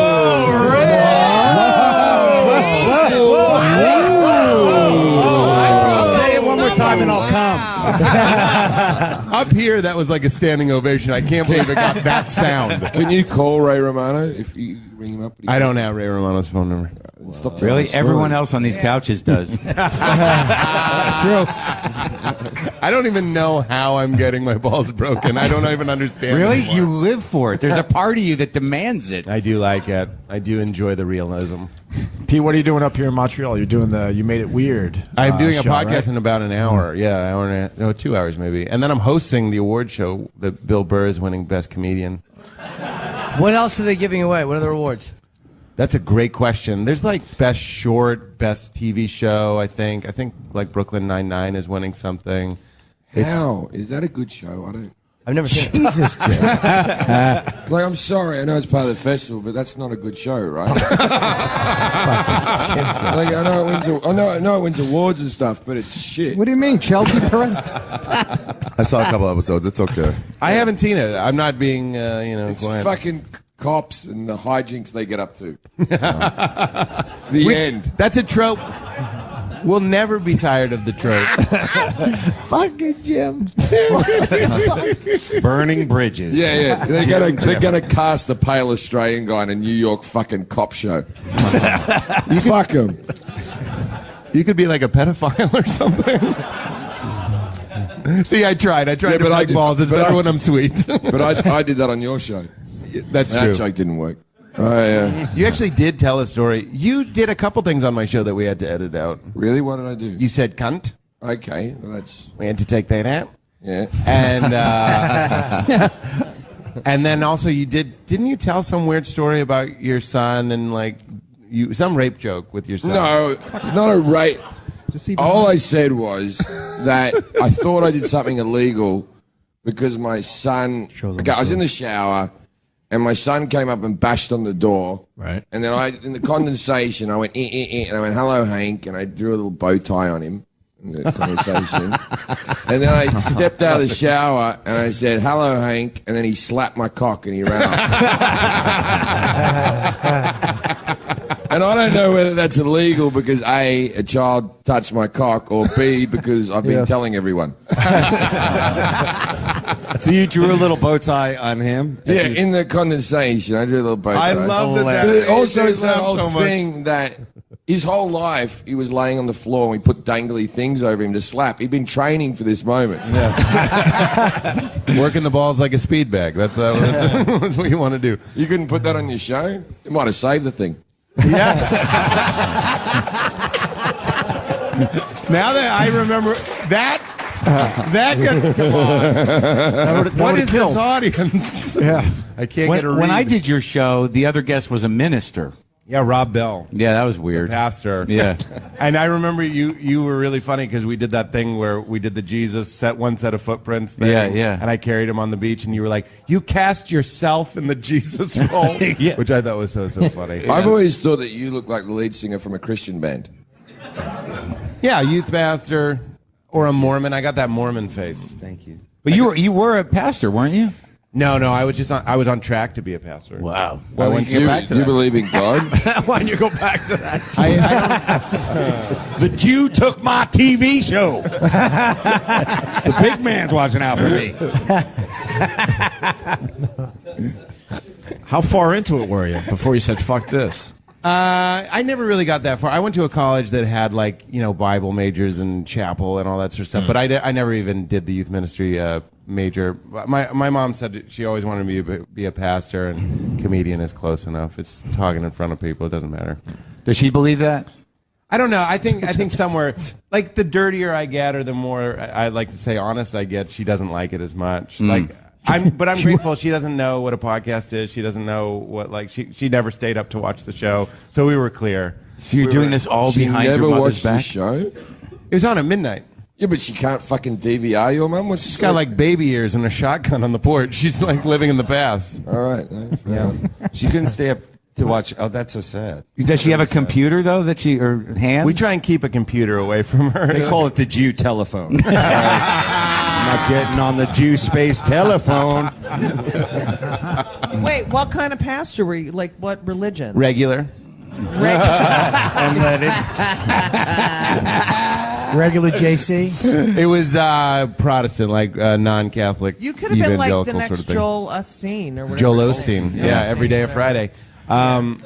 K: Say it one more time and I'll come.
O: Up here, that was like a standing ovation. I can't believe it got that sound.
C: Can you call Ray Romano if you ring him up?
O: I don't have Ray Romano's phone number.
C: Stop telling
P: Really?
C: the story.
P: Everyone else on these couches does.
O: That's true. I don't even know how I'm getting my balls broken. I don't even understand.
P: Really?
O: anymore.
P: You live for it. There's a part of you that demands it.
O: I do like it. I do enjoy the realism.
B: Pete, what are you doing up here in Montreal? You're doing the You Made It Weird.
O: I'm doing a
B: show,
O: podcast
B: right?
O: in about an hour. Yeah, hour and a half, no, 2 hours maybe. And then I'm hosting the award show that Bill Burr is winning Best Comedian.
D: What else are they giving away? What are the awards?
O: That's a great question. There's like Best Short, Best TV Show, I think. I think like Brooklyn Nine-Nine is winning something.
C: How? Is that a good show?
D: I've never seen it.
F: Jesus, Jim.
C: Like, I'm sorry, I know it's part of the festival, but that's not a good show, right? Like, I know it wins awards and stuff, but it's shit.
M: What do you mean, Chelsea Perrin?
E: I saw a couple episodes. It's okay.
O: I haven't seen it. I'm not being,
C: It's
O: quiet.
C: fucking cops and the hijinks they get up to. The end.
O: That's a trope. We'll never be tired of the trope.
F: Fucking Jim.
K: Burning bridges.
C: Yeah. They're gonna cast the pale Australian guy in a New York fucking cop show. Fuck him.
O: You could be like a pedophile or something. See, I tried to break balls. It's better when I'm sweet.
C: But I did that on your show.
O: That's
C: That
O: true.
C: joke didn't work. Oh, yeah.
O: You actually did tell a story. You did a couple things on my show that we had to edit out.
C: Really? What did I do?
O: You said cunt.
C: Okay, well, that's...
O: We had to take that out.
C: Yeah.
O: And and then also you didn't you tell some weird story about your son and like some rape joke with your son?
C: No, not a rape. All I said was that I thought I did something illegal because my son... Okay, I was in the shower... And my son came up and bashed on the door.
B: Right.
C: And then in the condensation, I went, and I went, hello, Hank. And I drew a little bow tie on him. in the conversation. And then I stepped out of the shower and I said, "Hello, Hank." And then he slapped my cock and he ran off. And I don't know whether that's illegal because A, a child touched my cock, or B, because I've been telling everyone.
K: So you drew a little bow tie on him?
C: Yeah, in the condensation, I drew a little bow tie.
O: I love that.
C: But also, it's that whole thing that his whole life he was laying on the floor and we put dangly things over him to slap. He'd been training for this moment.
O: Yeah. Working the balls like a speed bag. That's what you want to do.
C: You couldn't put that on your show? It might have saved the thing.
O: Yeah. Now that I remember that gets, come on. What is this audience?
F: Yeah.
O: I can't get a read.
P: When I did your show, the other guest was a minister.
O: Yeah, Rob Bell.
P: Yeah, that was weird.
O: Pastor.
P: Yeah.
O: And I remember you were really funny because we did that thing where we did the Jesus one set of footprints thing.
P: Yeah, yeah.
O: And I carried him on the beach and you were like, you cast yourself in the Jesus role.
P: Yeah.
O: Which I thought was so funny.
C: I've always thought that you look like the lead singer from a Christian band.
O: Yeah, youth pastor or a Mormon. I got that Mormon face.
K: Thank you.
P: But you were a pastor, weren't you?
O: No, I was on track to be a pastor.
P: Wow.
K: Well,
C: Do you believe in God?
O: Why don't you go back to that?
P: The Jew took my TV show. The big man's watching out for me.
B: How far into it were you before you said "fuck this"?
O: I never really got that far. I went to a college that had Bible majors and chapel and all that sort of stuff. But I never even did the youth ministry major. My mom said she always wanted me to be a pastor, and comedian is close enough. It's talking in front of people. It doesn't matter.
P: Does she believe that?
O: I don't know. I think somewhere like the dirtier I get, or the more I like to say honest I get, she doesn't like it as much. I'm grateful she doesn't know what a podcast is. She doesn't know what she never stayed up to watch the show. So we were clear.
P: So you're doing this all behind your mother's back?
C: She never watched the show?
O: It was on at midnight.
C: Yeah, but she can't fucking DVR your mum.
O: She's got baby ears and a shotgun on the porch. She's living in the past.
C: All right.
K: Yeah. She couldn't stay up to watch. Oh, that's so sad.
P: Does she have a computer though or hands?
O: We try and keep a computer away from her.
K: They call it the Jew telephone. I'm not getting on the Jew space telephone.
H: Wait, what kind of pastor were you? Like, what religion?
O: Regular.
F: Regular JC?
O: It was Protestant, non-Catholic.
H: You could have been like the
O: evangelical
H: next
O: sort of thing.
H: Joel Osteen or whatever.
O: Joel Osteen, yeah, every day of Friday.
I: That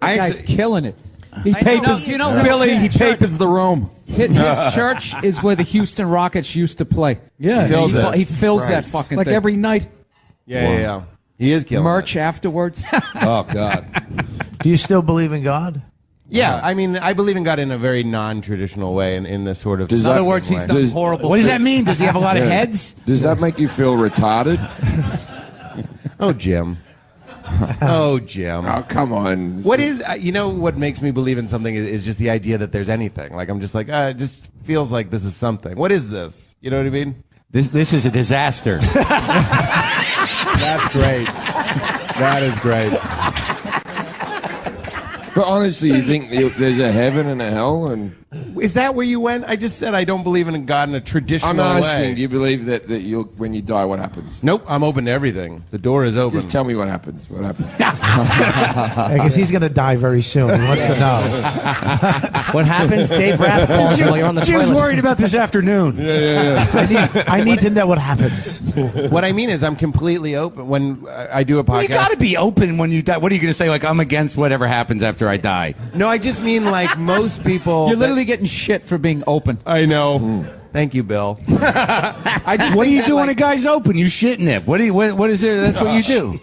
I: guy's killing it. He
H: papers,
I: Billy, he papers the room. His church is where the Houston Rockets used to play.
F: Yeah.
I: He fills that fucking
F: like
I: thing.
F: every night.
O: Yeah. He is killing
I: Merch afterwards.
K: Oh, God.
F: Do you still believe in God?
O: Yeah, I mean, I believe in God in a very non-traditional way, in this sort of.
I: In other words, he's done horrible.
P: What does that mean? Does he have a lot of heads?
C: Does that make you feel retarded?
O: Oh, Jim. Oh, Jim.
C: Oh, come on.
O: What is, what makes me believe in something is just the idea that there's anything. I'm just it just feels like this is something. What is this? You know what I mean?
P: This is a disaster.
O: That's great. That is great.
C: But honestly, you think there's a heaven and a hell? And
O: is that where you went? I just said I don't believe in God in a traditional way.
C: I'm asking, do you believe that you'll, when you die, what happens?
O: Nope, I'm open to everything. The door is open.
C: Just tell me what happens. What happens?
F: Because he's going to die very soon. He wants to know.
D: What happens? Dave Rath calls you while you're on the toilet.
P: Jim's worried about this afternoon.
C: Yeah.
F: I need to know what happens.
O: What I mean is I'm completely open. When I do a podcast...
P: You got to be open when you die. What are you going to say? I'm against whatever happens after I die.
O: No, I just mean most people...
I: You're literally getting shit for being open.
O: I know. Thank you, Bill.
P: What do you do when a guy's open? You shit in it. What is it? That's what you do.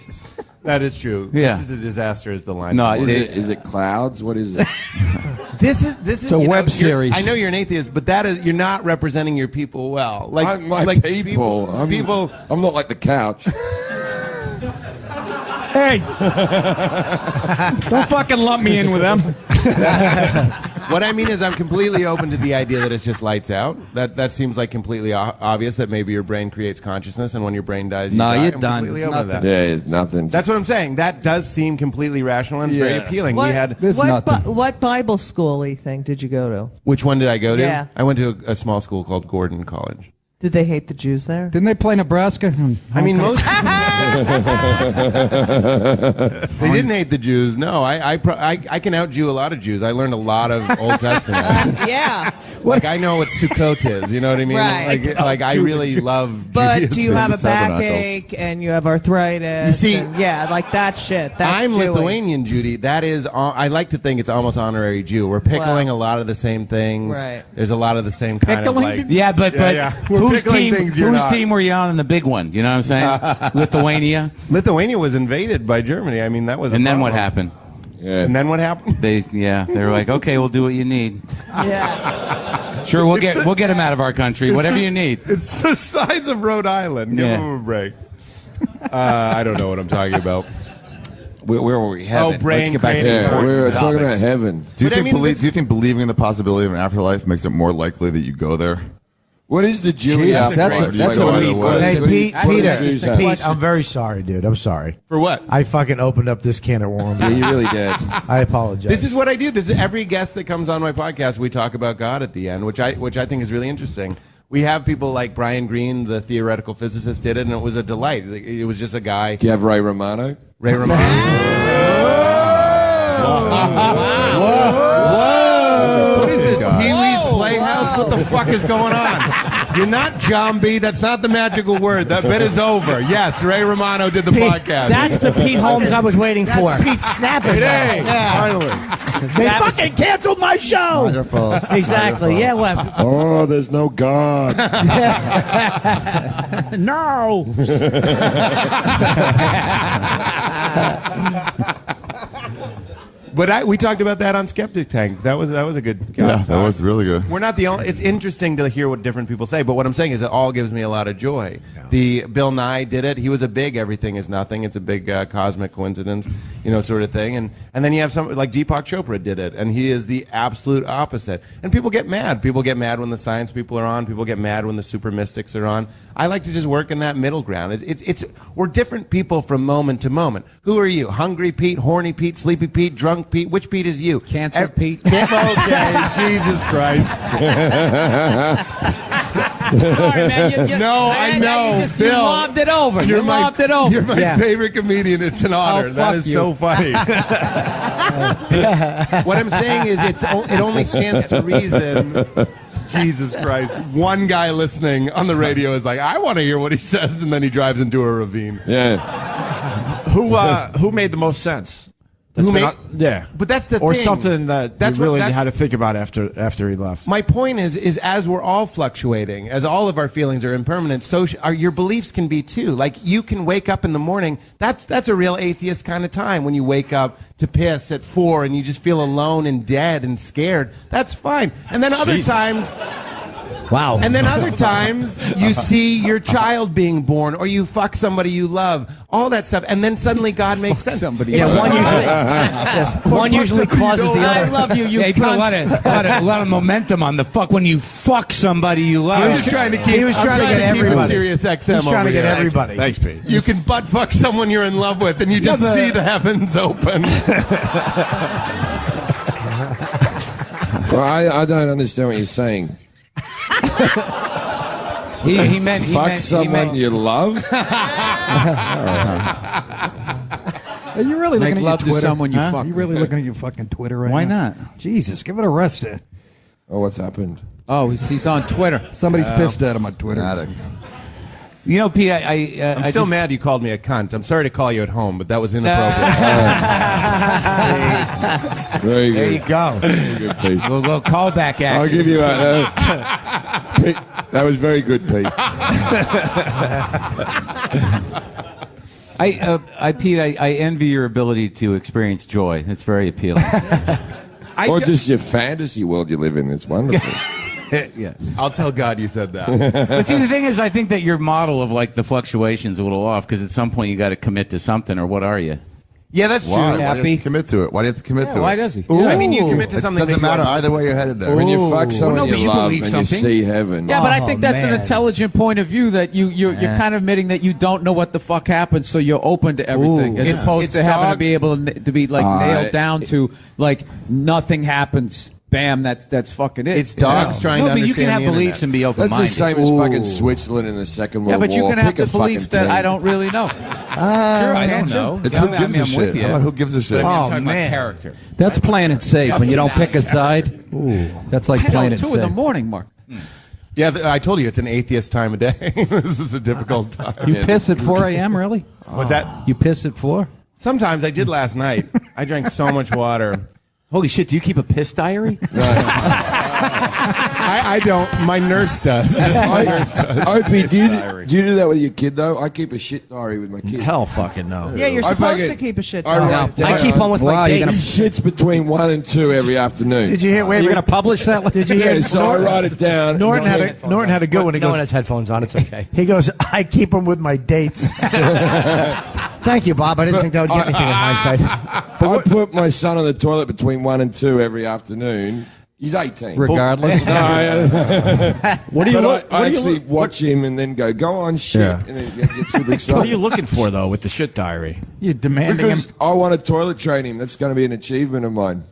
O: That is true.
P: Yeah.
O: This is a disaster is the line.
C: No, is it clouds? What is it?
O: This is
F: a web series.
O: I know you're an atheist, but you're not representing your people well.
C: My people. I'm not like the couch.
I: Hey, don't fucking lump me in with them.
O: What I mean is I'm completely open to the idea that it's just lights out. That seems like completely obvious that maybe your brain creates consciousness, and when your brain dies, you die.
C: you're
O: I'm
C: done.
O: completely
C: It's
O: open to
C: nothing.
O: that.
C: Yeah, it's nothing.
O: That's what I'm saying. That does seem completely rational and it's very appealing.
H: What,
O: We had
H: what Bible school-y thing did you go to?
O: Which one did I go to?
H: Yeah.
O: I went to a small school called Gordon College.
H: Did they hate the Jews there?
M: Didn't they play Nebraska?
O: I mean, most. They didn't hate the Jews. No, I can out-Jew a lot of Jews. I learned a lot of Old Testament.
H: Yeah.
O: Like I know what Sukkot is. You know what I mean?
H: Right.
O: Like I really love.
H: But
O: Judaism.
H: do you have a backache and you have arthritis?
O: You see,
H: and, yeah, like that shit. That's
O: I'm
H: Jewy.
O: Lithuanian, Judy. That is, I like to think it's almost honorary Jew. We're pickling a lot of the same things.
H: Right.
O: There's a lot of the same kind of like.
G: Yeah, but
O: We're
G: whose
O: pickling
G: team?
O: things you're
G: Whose
O: not.
G: team were you on in the big one? You know what I'm saying? Lithuania.
O: Lithuania was invaded by Germany. I mean, that was.
G: And then what happened?
O: Yeah. And then what happened?
G: They were like, okay, we'll do what you need.
H: Yeah.
G: Sure, we'll get him out of our country. Whatever you need.
O: It's the size of Rhode Island. Give
G: Yeah.
O: him a break. I don't know what I'm talking about.
K: Where were we? Heaven.
O: Oh, brain
K: Let's get back to
O: creating
K: the
C: we're
K: topics.
C: talking about heaven.
E: Do you
O: But I
E: think
O: mean,
E: do you think believing in the possibility of an afterlife makes it more likely that you go there?
C: What is the Jewish
F: Jesus, that's
C: afterlife?
F: that's
C: Like,
F: a
C: what
F: leap.
C: are the-
F: Hey,
C: what do you-
F: Pete,
C: what do
F: Peter,
C: the Jews have?
F: Pete, I'm very sorry, dude. I'm sorry.
O: For what?
F: I fucking opened up this can of worms.
K: Yeah, you really did.
F: I apologize.
O: This is what I do. This is every guest that comes on my podcast. We talk about God at the end, which I think is really interesting. We have people like Brian Greene, the theoretical physicist, did it, and it was a delight. It was just a guy.
C: Do you have Ray Romano?
O: Ray Romano.
K: Whoa!
O: What is this? Pee-wee's Playhouse? What the fuck is going on? You're not John B. That's not the magical word. That bit is over. Yes, Ray Romano did the podcast.
D: That's the Pete Holmes I was waiting for.
F: Pete snapping.
O: Hey,
F: Finally. They fucking canceled my show.
E: Wonderful.
D: Exactly. Yeah, well,
C: Oh, there's no God.
M: No.
O: But we talked about that on Skeptic Tank. That was a good.
E: Yeah, that was really good.
O: We're not the only. It's interesting to hear what different people say, but what I'm saying is it all gives me a lot of joy. Yeah. The Bill Nye did it. He was a big everything is nothing. It's a big cosmic coincidence, sort of thing. And then you have some like Deepak Chopra did it, and he is the absolute opposite. And people get mad. People get mad when the science people are on. People get mad when the super mystics are on. I like to just work in that middle ground. We're different people from moment to moment. Who are you? Hungry Pete, horny Pete, sleepy Pete, drunk Pete? Which Pete is you?
I: Cancer Pete.
O: Okay, Jesus Christ.
I: Sorry, man.
O: I know.
I: You
O: Bill,
I: lobbed it over. You lobbed it over.
O: You're my favorite comedian. It's an honor. That is so funny. What I'm saying is it only stands to reason. Jesus Christ. One guy listening on the radio is like, I want to hear what he says, and then he drives into a ravine.
C: Yeah.
B: Who made the most sense? Yeah,
O: but that's the
B: or
O: thing.
B: something that you really had to think about after he left.
O: My point is as we're all fluctuating, as all of our feelings are impermanent, so your beliefs can be too. Like you can wake up in the morning. That's a real atheist kind of time when you wake up to piss at 4 and you just feel alone and dead and scared. That's fine. And then other times.
D: wow.
O: And then other times you see your child being born, or you fuck somebody you love, all that stuff, and then suddenly God makes sense.
D: One usually causes the other.
I: I love you. You
G: Yeah, you put a lot of momentum on the fuck when you fuck somebody you love.
O: He was trying to keep.
F: He was trying to get everybody.
O: Sirius XM.
F: He's trying to get everybody.
B: Thanks, Pete.
O: You can butt fuck someone you're in love with, and you just see the heavens open.
C: Well, I don't understand what you're saying.
G: He meant
C: Fuck someone you love?
M: Are you really
I: Make
M: looking at
I: love
M: your
I: to
M: Twitter?
I: someone you
M: Huh?
I: fuck.
M: You really looking at your fucking Twitter right
G: Why
M: now?
G: not?
M: Jesus, give it a rest.
C: Oh, what's happened?
I: Oh, he's on Twitter.
M: Somebody's pissed at him on Twitter.
G: You know, Pete,
O: I'm still mad you called me a cunt. I'm sorry to call you at home, but that was inappropriate.
C: Very good.
G: There you go.
C: Very good, Pete.
G: We'll call back action.
C: I'll give you Pete, that was very good, Pete.
G: Pete, I envy your ability to experience joy. It's very appealing.
C: Or just your fantasy world you live in. It's wonderful.
G: Yeah.
O: I'll tell God you said that.
G: But see, the thing is, I think that your model of like the fluctuation's a little off because at some point you got to commit to something, or what are you?
O: Yeah, that's
E: Why?
O: true.
E: Why do you have to commit to it? Why do you have to commit to it?
I: Why does he?
O: Yeah, I mean, you commit to
E: It
O: something.
E: doesn't matter either way you're headed there.
C: When you fuck someone
N: Well, no, but
C: you
N: you
C: love
N: believe
C: and
N: something.
C: you see heaven.
I: Yeah, but I think that's an
F: man.
I: intelligent point of view that you're kind of admitting that you don't know what the fuck happened, so you're open to everything, as opposed to having to be able to be like nailed down to like nothing happens. Bam, that's fucking it.
O: It's dogs trying to
G: No, but
O: understand
G: you can have
O: the
G: beliefs
O: internet.
G: and be
C: That's
G: open-minded.
C: the same as fucking Switzerland in the Second
I: Yeah,
C: World
I: but
C: War.
I: you can have
C: Pick
I: the
C: a
I: belief
C: fucking
I: that
C: team.
I: I don't really know.
G: Sure, I don't know.
E: It's
G: Yeah,
E: who gives a
G: I'm
E: shit.
G: with you.
E: How about who gives a shit?
G: But I mean, I'm
F: Oh,
G: talking
F: man.
G: about character.
Q: That's playing it safe when you don't pick a side. That's like
I: I know,
Q: playing it
I: 2 in the
Q: safe.
I: morning, Mark.
O: Yeah, I told you it's an atheist time of day. This is a difficult time.
Q: You piss at 4 a.m. really?
O: What's that?
Q: You piss at 4?
O: Sometimes I did last night. I drank so much water.
G: Holy shit, do you keep a piss diary?
O: I don't. My nurse does. My nurse does.
C: Opie, do you do that with your kid though? I keep a shit diary with my kid.
B: Hell fucking no.
H: Yeah, you're
C: I
H: supposed
C: fucking-
H: to keep a shit
C: I
H: diary.
C: write down-
D: I keep one with
Q: Wow,
D: my
Q: you're
C: He
D: dates.
C: shits between 1 and 2 every afternoon.
F: Did you hear? Wait,
Q: You're
F: wait.
Q: going to publish that?
F: Did you hear?
C: Yeah, so I write it down.
F: Norton had a good one. He
D: No one
F: goes.
D: has headphones on. It's okay.
F: He goes. I keep them with my dates. Thank you, Bob. I didn't think that would get anything in hindsight.
C: I put my son on the toilet between 1 and 2 every afternoon. He's 18.
Q: Regardless.
B: What do you
C: But
B: look?
C: I
B: What do you
C: actually
B: look?
C: watch him and then go on shit,
Q: Yeah.
C: and then get super excited.
B: What are you looking for though with the shit diary?
Q: You're demanding him.
C: Because I want to toilet train him. That's going to be an achievement of mine.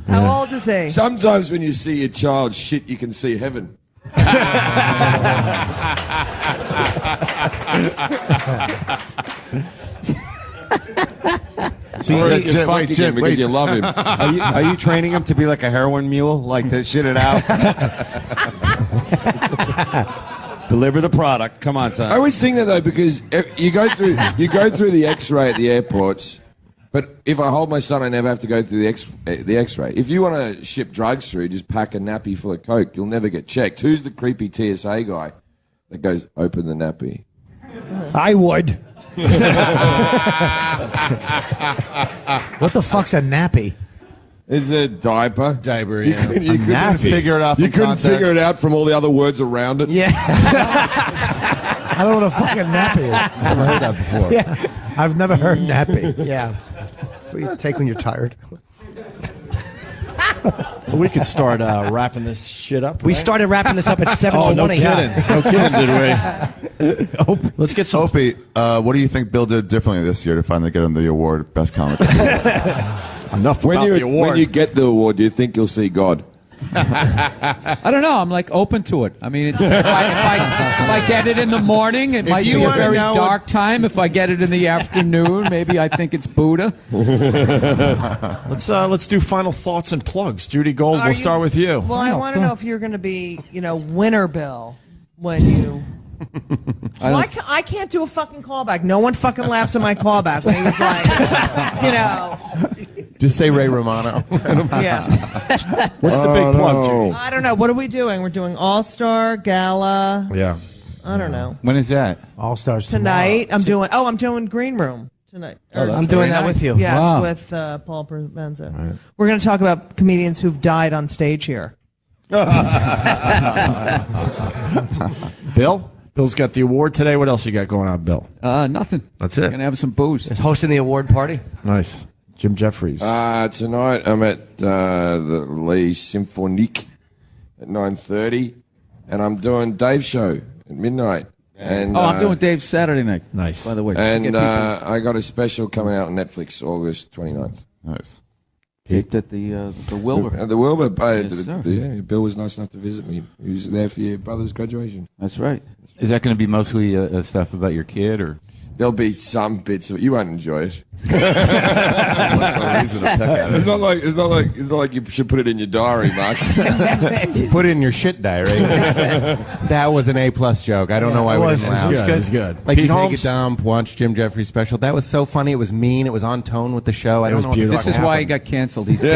H: How old is he?
C: Sometimes when you see your child shit, you can see heaven. Or
E: Wait,
C: you're
E: Jim,
C: fucking
E: Jim,
C: him because
E: wait.
C: you love him.
E: Are you training him to be like a heroin mule, like to shit it out? Deliver the product. Come on, son.
C: I always think that though because you go through the X-ray at the airports, but if I hold my son, I never have to go through the X-ray. If you want to ship drugs through, just pack a nappy full of coke. You'll never get checked. Who's the creepy TSA guy that goes open the nappy?
Q: I would.
F: What the fuck's a nappy?
C: It's a diaper.
O: Diaper,
C: You
O: yeah.
C: couldn't
E: figure it out.
C: You
E: from
C: couldn't
E: context.
C: figure it out from all the other words around it.
F: Yeah. I don't know what a fucking nappy is.
E: Never heard that before.
F: Yeah. I've never heard nappy.
D: Yeah. That's what you take when you're tired.
B: Well, we could start wrapping this shit up.
D: We
B: right?
D: started wrapping this up at 7:20.
B: Oh, no kidding. No kidding, did we? Let's get some.
E: Opie, what do you think Bill did differently this year to finally get him the award, Best Comic?
B: Enough
C: When
B: about the award.
C: when you get the award, do you think you'll see God?
I: I don't know. I'm like open to it. I mean, if I get it in the morning, it might
O: you
I: be a
O: wanna
I: very
O: know
I: dark time. If I get it in the afternoon, maybe I think it's Buddha.
B: Let's do final thoughts and plugs. Judy Gold,
H: Are
B: we'll start with you.
H: Well, I want to know if you're going to be, winner Bill when you. Well, I can't do a fucking callback. No one fucking laughs at my callback when he was like,
O: Just say Ray Romano.
H: yeah.
B: What's the big plug, Judy?
H: I don't know. What are we doing? We're doing All Star Gala.
B: Yeah.
H: I don't know.
G: When is that?
F: All Stars
H: Tonight. I'm doing Green Room tonight.
D: I'm doing that with you.
H: Yes,
Q: Wow.
H: with Paul Provenza. Right. We're going to talk about comedians who've died on stage here.
B: Bill? Bill's got the award today. What else you got going on, Bill?
I: Nothing.
B: That's it.
I: Gonna have some booze.
D: Hosting the award party.
B: Nice. Jim Jefferies.
C: Tonight I'm at the Lee Symphonique at 9:30, and I'm doing Dave's show at midnight. And
I: I'm doing Dave's Saturday night.
B: Nice.
I: By the way.
C: And I got a special coming out on Netflix August 29th.
E: Nice.
I: Taped at the Wilbur.
C: At the Wilbur.
I: Yes, sir.
C: Yeah, Bill was nice enough to visit me. He was there for your brother's graduation.
I: That's right.
G: Is that going to be mostly stuff about your kid, or?
C: There'll be some bits of it. You won't enjoy it.
E: It's
C: It's not like you should put it in your diary, Mark.
O: Put it in your shit diary. That was an A+ joke. I don't know why we didn't laugh.
B: It was good.
O: Like,
B: Pete
O: you take
B: Holmes?
O: a dump, watch Jim Jefferies special. That was so funny. It was mean. It was on tone with the show. I don't know what the
I: This
O: fuck
I: is why he
O: happened.
I: got canceled. He's you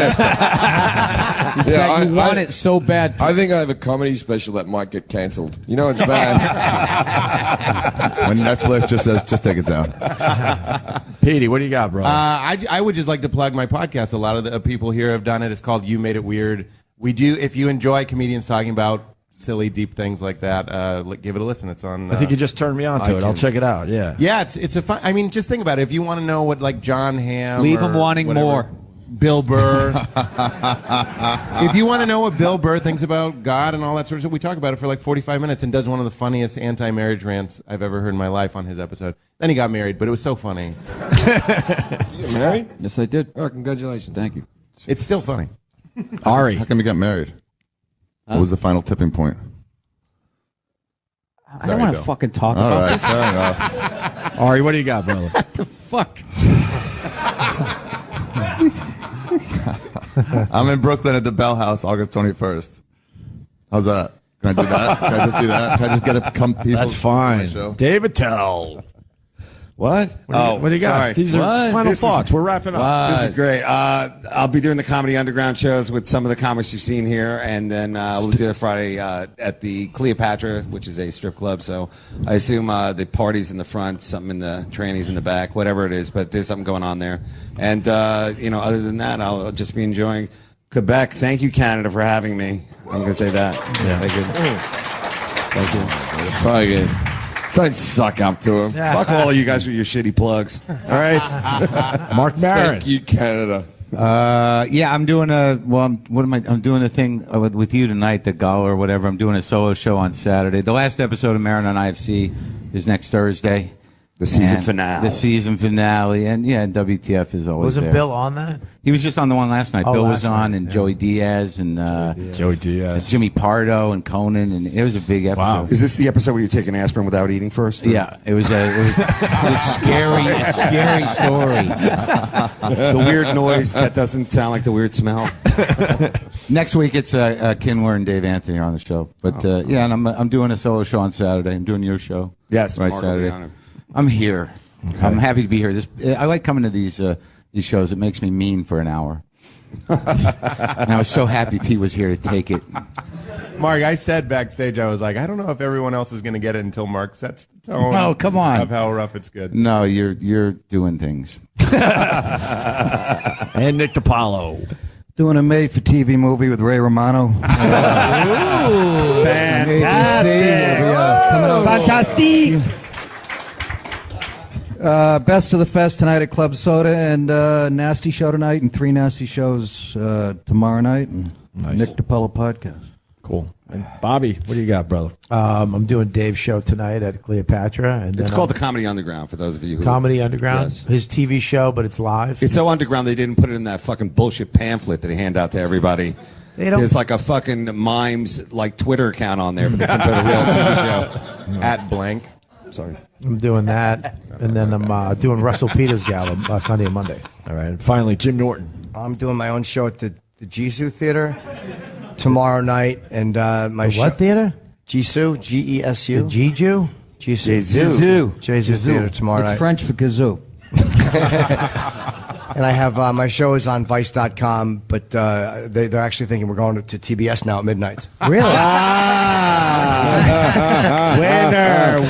I: want it so bad.
C: I think I have a comedy special that might get cancelled. You know, it's bad.
E: When Netflix just says, just take it down.
B: Petey, what do you got, bro?
O: I would just like to plug my podcast. A lot of the people here have done it. It's called You Made It Weird. We do, if you enjoy comedians talking about silly, deep things like that, give it a listen. It's on.
B: I think you just turned me on to it. I'll check it out. Yeah.
O: Yeah, it's a fun. I mean, just think about it. If you want to know what like John Hamm,
I: Leave
O: or
I: him wanting
O: whatever,
I: more.
O: Bill Burr. If you want to know what Bill Burr thinks about God and all that sort of stuff, we talk about it for like 45 minutes and does one of the funniest anti-marriage rants I've ever heard in my life on his episode. Then he got married, but it was so funny.
C: You get married?
I: Yes, I did.
C: Oh, congratulations.
I: Thank you.
O: It's still funny.
B: Ari.
E: How come you got married? What was the final tipping point?
I: I don't want to fucking talk
E: All
I: about
E: right,
I: this.
E: fair enough.
B: Ari, what do you got, brother?
I: What the fuck?
E: I'm in Brooklyn at the Bell House, August 21st. How's that? Can I do that? Can I just do that? Can I just get a come people?
B: That's
E: to my
B: fine.
E: show?
B: David Tell.
E: What?
B: What do you got?
K: sorry.
B: These are final
K: This
B: thoughts. We're wrapping up.
K: This is great. I'll be doing the Comedy Underground shows with some of the comics you've seen here, and then we'll do it Friday at the Cleopatra, which is a strip club. So I assume the party's in the front, something in the trannies in the back, whatever it is. But there's something going on there. And other than that, I'll just be enjoying Quebec. Thank you, Canada, for having me. I'm going to say that.
B: Yeah.
K: Thank you. Thank you.
C: Fucking don't suck up to him.
K: Fuck all of you guys with your shitty plugs. All right.
B: Marc Maron.
C: Thank you, Canada.
Q: Yeah, I'm doing I'm doing a thing with you tonight, the gala or whatever. I'm doing a solo show on Saturday. The last episode of Maron on IFC is next Thursday.
K: The season finale.
Q: The season finale. And yeah, WTF is always
F: Wasn't
Q: there.
F: Bill on that?
Q: He was just on the one last night.
F: Oh,
Q: Bill
F: last
Q: was on,
F: night,
Q: and
F: yeah.
Q: Joey Diaz, and
B: Joey Diaz.
Q: Jimmy Pardo, and Conan, and it was a big episode.
B: Wow.
K: Is this the episode where you're taking aspirin without eating first? Or?
Q: Yeah, it was a scary story.
K: The weird noise that doesn't sound like the weird smell.
Q: Next week it's Kinwer and Dave Anthony are on the show, but yeah, and I'm doing a solo show on Saturday. I'm doing your show.
K: Yes,
Q: right,
K: Marc will be
Q: Saturday.
K: on it.
Q: I'm here. Okay. I'm happy to be here. I like coming to these shows. It makes me mean for an hour. And I was so happy Pete was here to take it.
O: Marc, I said backstage, I was like, I don't know if everyone else is going to get it until Marc sets the tone.
Q: No, come on.
O: Of how rough it's good.
Q: No, you're doing things.
B: And Nick Dipaolo.
M: Doing a made-for-TV movie with Ray Romano.
K: Fantastic!
M: Best of the Fest tonight at Club Soda, and Nasty Show tonight, and 3 Nasty Shows tomorrow night, and Nick Dipaolo podcast.
B: Cool. And Bobby, what do you got, brother?
F: I'm doing Dave's show tonight at Cleopatra. And
K: It's
F: then
K: called the Comedy Underground, for those of you who...
F: Comedy Underground.
K: Yes.
F: His TV show, but it's live.
K: It's so underground they didn't put it in that fucking bullshit pamphlet that they hand out to everybody. There's like a fucking mimes like Twitter account on there, but they can put a real TV show.
O: At blank.
K: Sorry.
F: I'm doing that, and then I'm doing Russell Peters' Gala Sunday and Monday.
B: All right. And finally, Jim Norton.
D: I'm doing my own show at the Jisoo Theater tomorrow night, and my
F: What theater?
D: Jisoo, Gesu.
F: The Jeju?
D: Jisoo Theater tomorrow night.
M: It's French for kazoo.
D: And I have my show is on Vice.com, but they're actually thinking we're going to TBS now at midnight.
F: Really?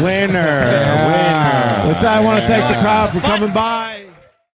K: Winner.
B: With that, I want to thank the crowd for coming by.